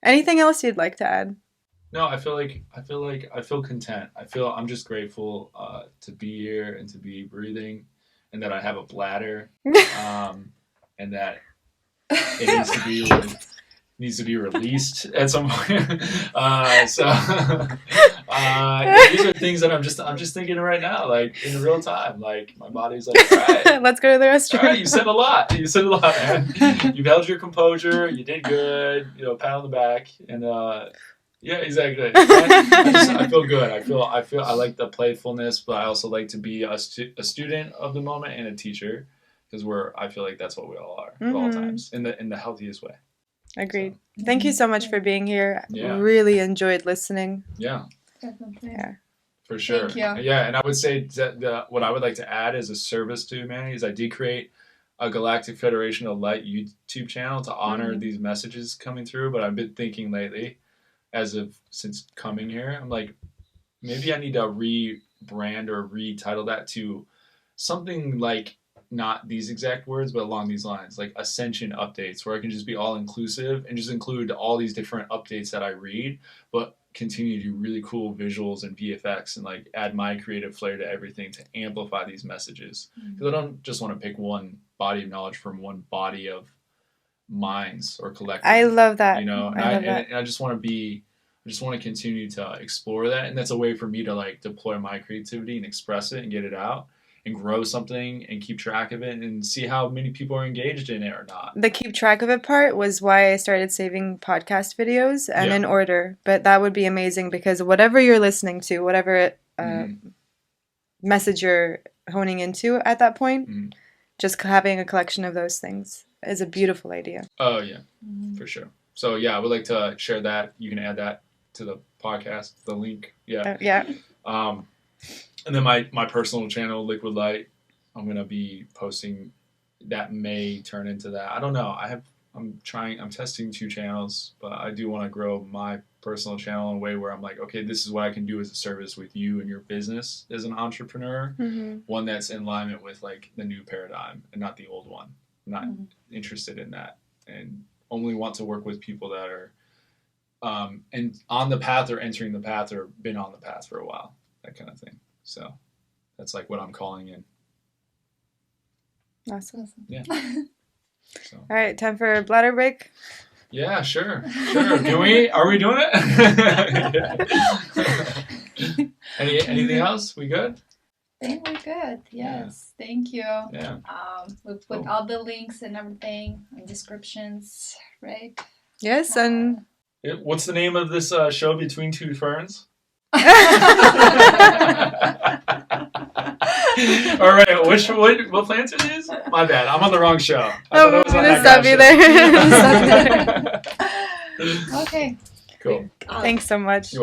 B: Anything else you'd like to add?
C: No, I feel content. I'm just grateful to be here and to be breathing, and that I have a bladder, and that it needs to be released at some point. These are things that I'm just thinking right now, like in real time. Like my body's like, all right,
B: let's go to the restaurant.
C: All right, you said a lot, man. You've held your composure. You did good. Pat on the back, and yeah, exactly. I feel good. I like the playfulness, but I also like to be a student of the moment and a teacher, because I feel like that's what we all are at all times, in the healthiest way.
B: Agreed. So, thank you so much for being here. Yeah. Really enjoyed listening.
C: Yeah.
A: Definitely.
C: Yeah. For sure.
A: Thank you.
C: Yeah, and I would say that what I would like to add as a service to humanity is I did create a Galactic Federation of Light YouTube channel to honor these messages coming through, but I've been thinking lately, since coming here, I'm like, maybe I need to rebrand or retitle that to something like, not these exact words, but along these lines, like Ascension updates, where I can just be all inclusive and just include all these different updates that I read, but continue to do really cool visuals and VFX and like add my creative flair to everything to amplify these messages. Because I don't just want to pick one body of knowledge from one body of minds or collective.
B: I love that.
C: And I just want to continue to explore that, and that's a way for me to like deploy my creativity and express it and get it out and grow something and keep track of it and see how many people are engaged in it or not.
B: The keep track of it part was why I started saving podcast videos and in order. But that would be amazing, because whatever you're listening to, whatever message you're honing into at that point, just having a collection of those things is a beautiful idea.
C: Oh, yeah, for sure. So, yeah, I would like to share that. You can add that to the podcast, the link. Yeah.
B: Yeah.
C: And then my personal channel, Liquid Light, I'm going to be posting, that may turn into that. I don't know. I'm testing 2 channels, but I do want to grow my personal channel in a way where I'm like, okay, this is what I can do as a service with you and your business as an entrepreneur. One that's in alignment with like the new paradigm and not the old one.
D: not
A: Mhm.
D: interested in that, and only want to work with people that are and on the path or entering the path or been on the path for a while, that kind of thing. So that's like what I'm calling in.
B: Awesome.
D: Yeah. So
B: All right, time for a bladder break.
D: yeah, sure. Can we? Are we doing it? Anything else? We good?
A: I think we're good. Yes. Thank you.
D: Yeah.
A: We put all the links and everything in descriptions, right?
B: Yes, and
D: What's the name of this show, Between Two Ferns? All right, what plants it is? My bad, I'm on the wrong show.
B: oh, we're gonna stop you there.
A: Okay.
D: Cool.
B: Thanks so much.
D: You're